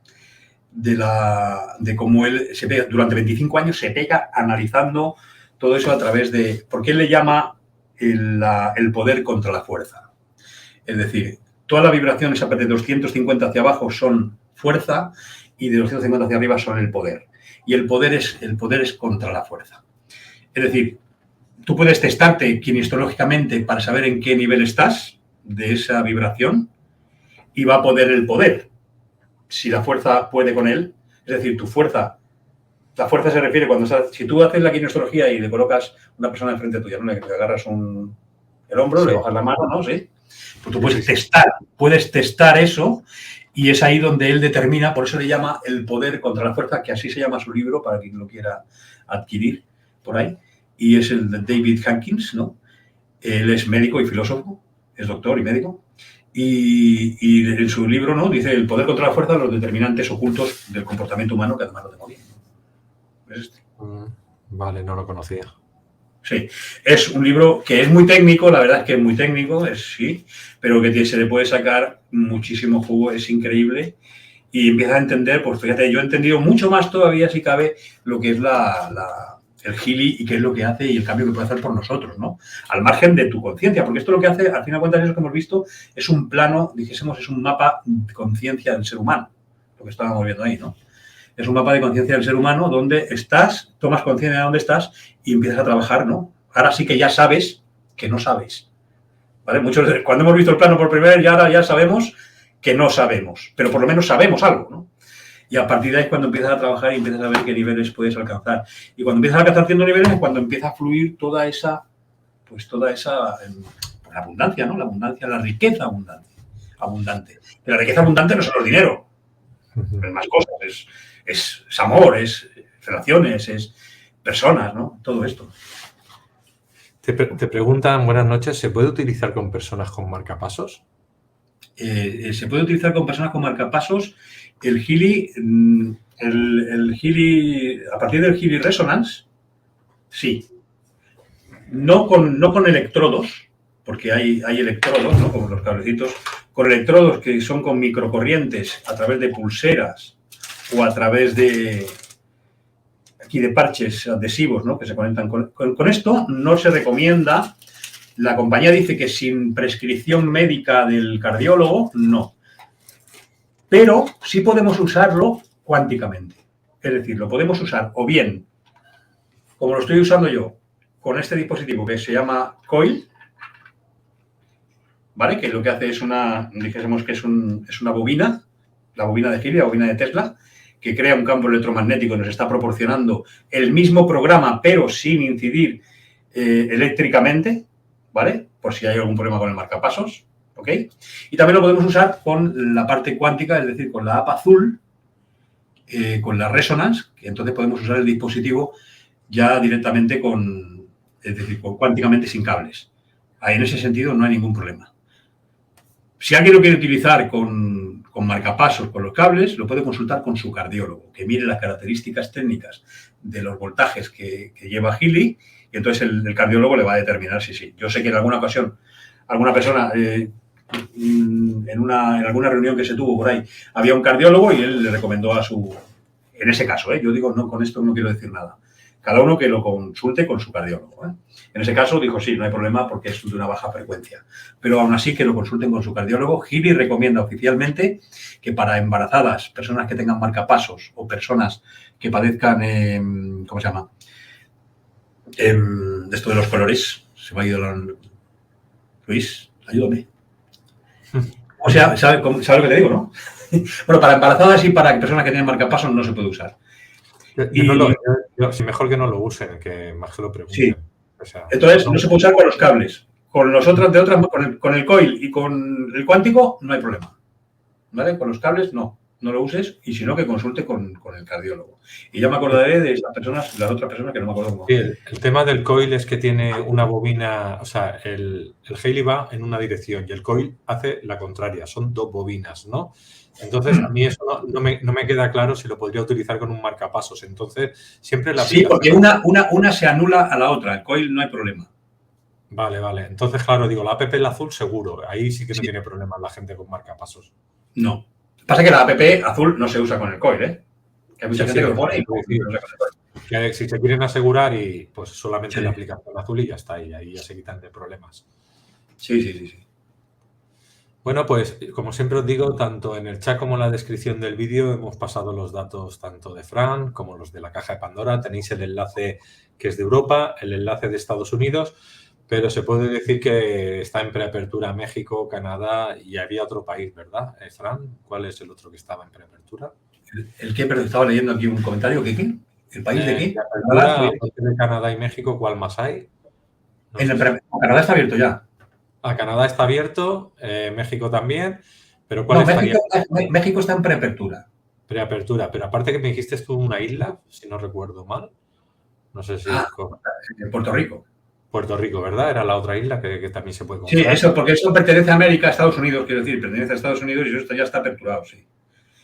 de cómo él se pega, durante 25 años se pega analizando todo eso a través de, porque él le llama el poder contra la fuerza. Es decir, todas las vibraciones a partir de 250 hacia abajo son fuerza y de 250 hacia arriba son el poder. Y el poder es contra la fuerza. Es decir, tú puedes testarte kinesiológicamente para saber en qué nivel estás de esa vibración y va a poder el poder. Si la fuerza puede con él, es decir, tu fuerza, la fuerza se refiere cuando, si tú haces la kinesiología y le colocas una persona enfrente tuya, ¿no? Le agarras el hombro, sí, le bajas la mano, ¿no? Sí. Pues tú puedes testar eso y es ahí donde él determina, por eso le llama el poder contra la fuerza, que así se llama su libro, para quien lo quiera adquirir por ahí, y es el de David Hankins, ¿no? Él es médico y filósofo, es doctor y médico, y en su libro, ¿no? Dice el poder contra la fuerza, los determinantes ocultos del comportamiento humano, que además lo tengo bien. ¿Es este? Vale, no lo conocía. Sí, es un libro que es muy técnico, la verdad es que es muy técnico, sí, pero que se le puede sacar muchísimo jugo, es increíble, y empieza a entender, pues fíjate, yo he entendido mucho más todavía, si cabe, lo que es el Healy y qué es lo que hace y el cambio que puede hacer por nosotros, ¿no? Al margen de tu conciencia, porque esto lo que hace, al fin de cuentas, eso que hemos visto, es un plano, dijésemos, es un mapa de conciencia del ser humano, lo que estábamos viendo ahí, ¿no? Es un mapa de conciencia del ser humano donde estás, tomas conciencia de dónde estás y empiezas a trabajar, ¿no? Ahora sí que ya sabes que no sabes, ¿vale? Cuando hemos visto el plano por primera vez, ahora ya sabemos que no sabemos, pero por lo menos sabemos algo, ¿no? Y a partir de ahí es cuando empiezas a trabajar y empiezas a ver qué niveles puedes alcanzar. Y cuando empiezas a alcanzar ciertos niveles es cuando empieza a fluir toda esa la abundancia, ¿no? La abundancia, la riqueza abundante. Pero la riqueza abundante no es solo dinero, es más cosas, es amor, es relaciones, es personas, ¿no? Todo esto. Te preguntan, buenas noches, ¿se puede utilizar con personas con marcapasos? Se puede utilizar con personas con marcapasos. El Healy, a partir del Healy Resonance, sí. No con electrodos, porque hay electrodos, ¿no? Como los cablecitos, con electrodos que son con microcorrientes a través de pulseras o a través de parches adhesivos, ¿no? Que se conectan con esto. No se recomienda. La compañía dice que sin prescripción médica del cardiólogo, no. Pero sí podemos usarlo cuánticamente. Es decir, lo podemos usar o bien, como lo estoy usando yo, con este dispositivo que se llama Coil, ¿vale? Que lo que hace es dijésemos que es una bobina, la bobina de Healy, la bobina de Tesla, que crea un campo electromagnético y nos está proporcionando el mismo programa, pero sin incidir eléctricamente, ¿vale? Por si hay algún problema con el marcapasos, ¿ok? Y también lo podemos usar con la parte cuántica, es decir, con la APA azul, con la Resonance, que entonces podemos usar el dispositivo ya directamente cuánticamente sin cables. Ahí en ese sentido no hay ningún problema. Si alguien lo quiere utilizar con marcapasos, con los cables, lo puede consultar con su cardiólogo, que mire las características técnicas de los voltajes que lleva Healy, y entonces el cardiólogo le va a determinar si sí. Yo sé que en alguna ocasión, alguna persona, en alguna reunión que se tuvo por ahí, había un cardiólogo y él le recomendó en ese caso, yo digo, no, con esto no quiero decir nada. Cada uno que lo consulte con su cardiólogo. En ese caso dijo, sí, no hay problema porque es de una baja frecuencia. Pero aún así que lo consulten con su cardiólogo. Healy recomienda oficialmente que para embarazadas, personas que tengan marcapasos o personas que padezcan, ¿cómo se llama? Esto de los colores. Se me ha ido Luis, ayúdame. O sea, ¿sabe lo que te digo, no? Bueno, para embarazadas y para personas que tienen marcapasos no se puede usar. Mejor que no lo usen, que más que lo pregunten. Sí. O sea, entonces, no se puede usar con los cables. Con los otros, con el coil y con el cuántico, no hay problema. ¿Vale? Con los cables, no lo uses, y si no, que consulte con el cardiólogo. Y ya me acordaré de esas personas, las otras personas que no me acuerdo cómo. Sí, el tema del coil es que tiene una bobina, o sea, el Healy va en una dirección y el coil hace la contraria, son dos bobinas, ¿no? Entonces, a mí eso no me queda claro si lo podría utilizar con un marcapasos. Entonces, siempre la sí, porque una se anula a la otra. El coil no hay problema. Vale, vale. Entonces, claro, digo, la app el azul seguro. Ahí sí que no Sí. tiene problemas la gente con marcapasos. No. Pasa que la app azul no se usa con el COIL, ¿eh? Que hay mucha Sí, gente sí, que lo pero pone y quiero no decir lo usa con el COIL. que si se quieren asegurar y pues solamente Sí, la aplicación azul y ya está, y ahí ya se quitan de problemas. sí, sí, sí, sí. Bueno, pues como siempre os digo, tanto en el chat como en la descripción del vídeo hemos pasado los datos tanto de Fran como los de la caja de Pandora. Tenéis el enlace que es de Europa, el enlace de Estados Unidos, pero se puede decir que está en preapertura México, Canadá y había otro país, ¿verdad? Fran, ¿cuál es el otro que estaba en preapertura? ¿El qué? Pero estaba leyendo aquí un comentario. ¿Qué? ¿El país de qué? Canadá está Preapertura, abierto. aparte de Canadá y México, ¿cuál más hay? No sé si... Canadá está abierto ya. Canadá está abierto, México también, pero ¿cuál No, estaría? México está en preapertura. Preapertura, pero aparte que me dijiste tú una isla, si no recuerdo mal, no sé si En Puerto Rico. Puerto Rico, ¿verdad? Era la otra isla que también se puede Sí, comprar. eso, porque eso pertenece a América, a Estados Unidos, quiero decir, pertenece a Estados Unidos y eso ya está aperturado, sí.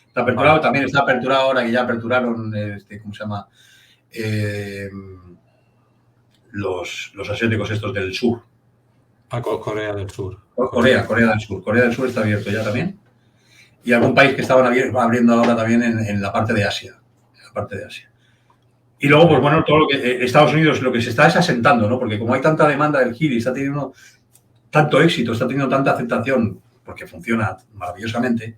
Está aperturado, Vale. también está aperturado ahora que ya aperturaron, ¿cómo se llama? Los asiáticos estos del sur. Corea del Sur. Corea del Sur. Corea del Sur está abierto ya también. Y algún país que estaban abriendo ahora también en la parte de Asia. En la parte de Asia. Y luego, pues bueno, todo lo que Estados Unidos lo que se está es asentando, ¿no? Porque como hay tanta demanda del Gili, está teniendo tanto éxito, está teniendo tanta aceptación, porque funciona maravillosamente,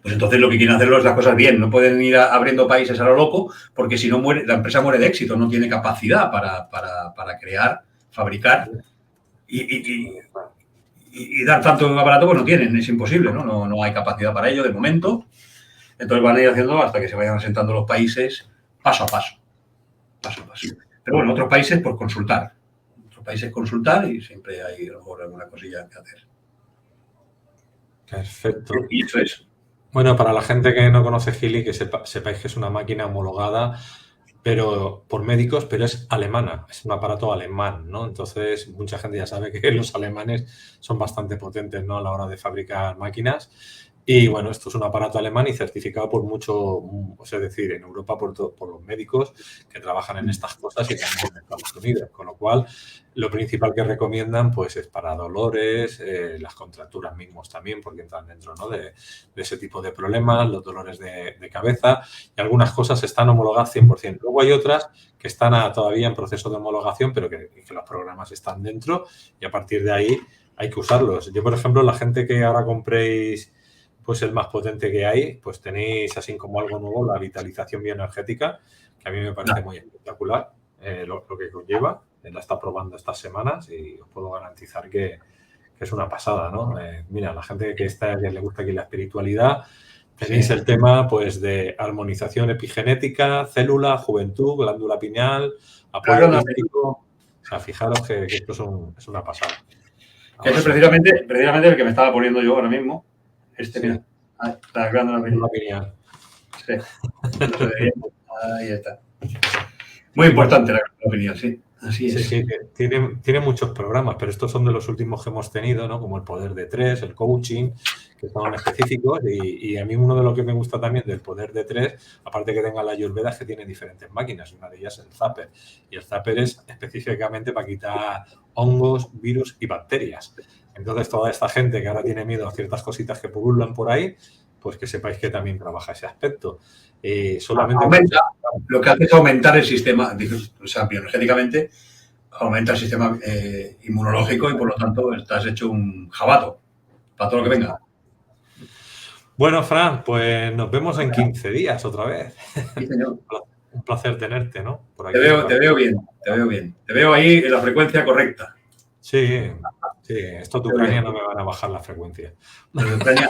pues entonces lo que quieren hacerlo es las cosas bien. No pueden ir abriendo países a lo loco, porque si no muere, la empresa muere de éxito, no tiene capacidad para crear, fabricar y dar tanto aparato, pues no tienen, es imposible, ¿no? No hay capacidad para ello de momento. Entonces van a ir haciendo hasta que se vayan asentando los países paso a paso. Paso a paso. Pero bueno, otros países por consultar. Otros países consultar y siempre hay a lo mejor alguna cosilla que hacer. Perfecto. Y eso es. Bueno, para la gente que no conoce Gili, que sepáis que es una máquina homologada pero por médicos, pero es alemana, es un aparato alemán, ¿no? Entonces, mucha gente ya sabe que los alemanes son bastante potentes, ¿no? A la hora de fabricar máquinas. Y bueno, esto es un aparato alemán y certificado por mucho, es decir, en Europa por los médicos que trabajan en estas cosas y también en Estados Unidos. Con lo cual, lo principal que recomiendan pues es para dolores, las contracturas mismos también, porque entran dentro, ¿no? de ese tipo de problemas, los dolores de cabeza y algunas cosas están homologadas 100%. Luego hay otras que están todavía en proceso de homologación, pero que los programas están dentro y a partir de ahí hay que usarlos. Yo, por ejemplo, la gente que ahora compréis pues el más potente que hay, pues tenéis así como algo nuevo, la vitalización bioenergética, que a mí me parece muy espectacular lo que conlleva. La está probando estas semanas y os puedo garantizar que es una pasada, ¿no? Mira, la gente que le gusta aquí la espiritualidad, tenéis el tema pues de armonización epigenética, célula, juventud, glándula pineal, apoyo místico. O sea, fijaros que esto es una pasada. Eso es precisamente el que me estaba poniendo yo ahora mismo. Mira, la glándula pineal. Sí. Ahí está. Muy importante la glándula pineal, sí. Así es. Sí, tiene muchos programas, pero estos son de los últimos que hemos tenido, ¿no? Como el poder de 3, el coaching, que son específicos. Y a mí uno de lo que me gusta también del poder de 3, aparte que tenga la Ayurveda, es que tiene diferentes máquinas. Una de ellas es el Zapper. Y el Zapper es específicamente para quitar hongos, virus y bacterias. Entonces, toda esta gente que ahora tiene miedo a ciertas cositas que pululan por ahí, pues que sepáis que también trabaja ese aspecto. Solamente lo que hace es aumentar el sistema, o sea, bioenergéticamente aumenta el sistema inmunológico y por lo tanto estás hecho un jabato para todo lo que venga. Bueno, Fran, pues nos vemos en 15 días otra vez. Sí, señor. Un placer tenerte, ¿no? Por aquí, te veo bien. Te veo ahí en la frecuencia correcta. Sí, esto de Ucrania no me van a bajar la frecuencia. De Ucrania.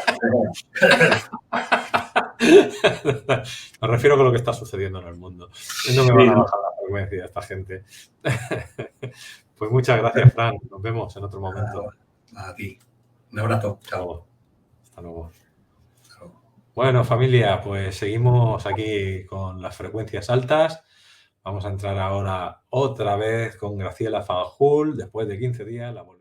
Me refiero con lo que está sucediendo en el mundo. No me van a bajar la frecuencia esta gente. Pues muchas gracias, Fran. Nos vemos en otro momento. A ti. Un abrazo. Chao. Hasta luego. Bueno, familia, pues seguimos aquí con las frecuencias altas. Vamos a entrar ahora otra vez con Graciela Fanjul. Después de 15 días la volvemos.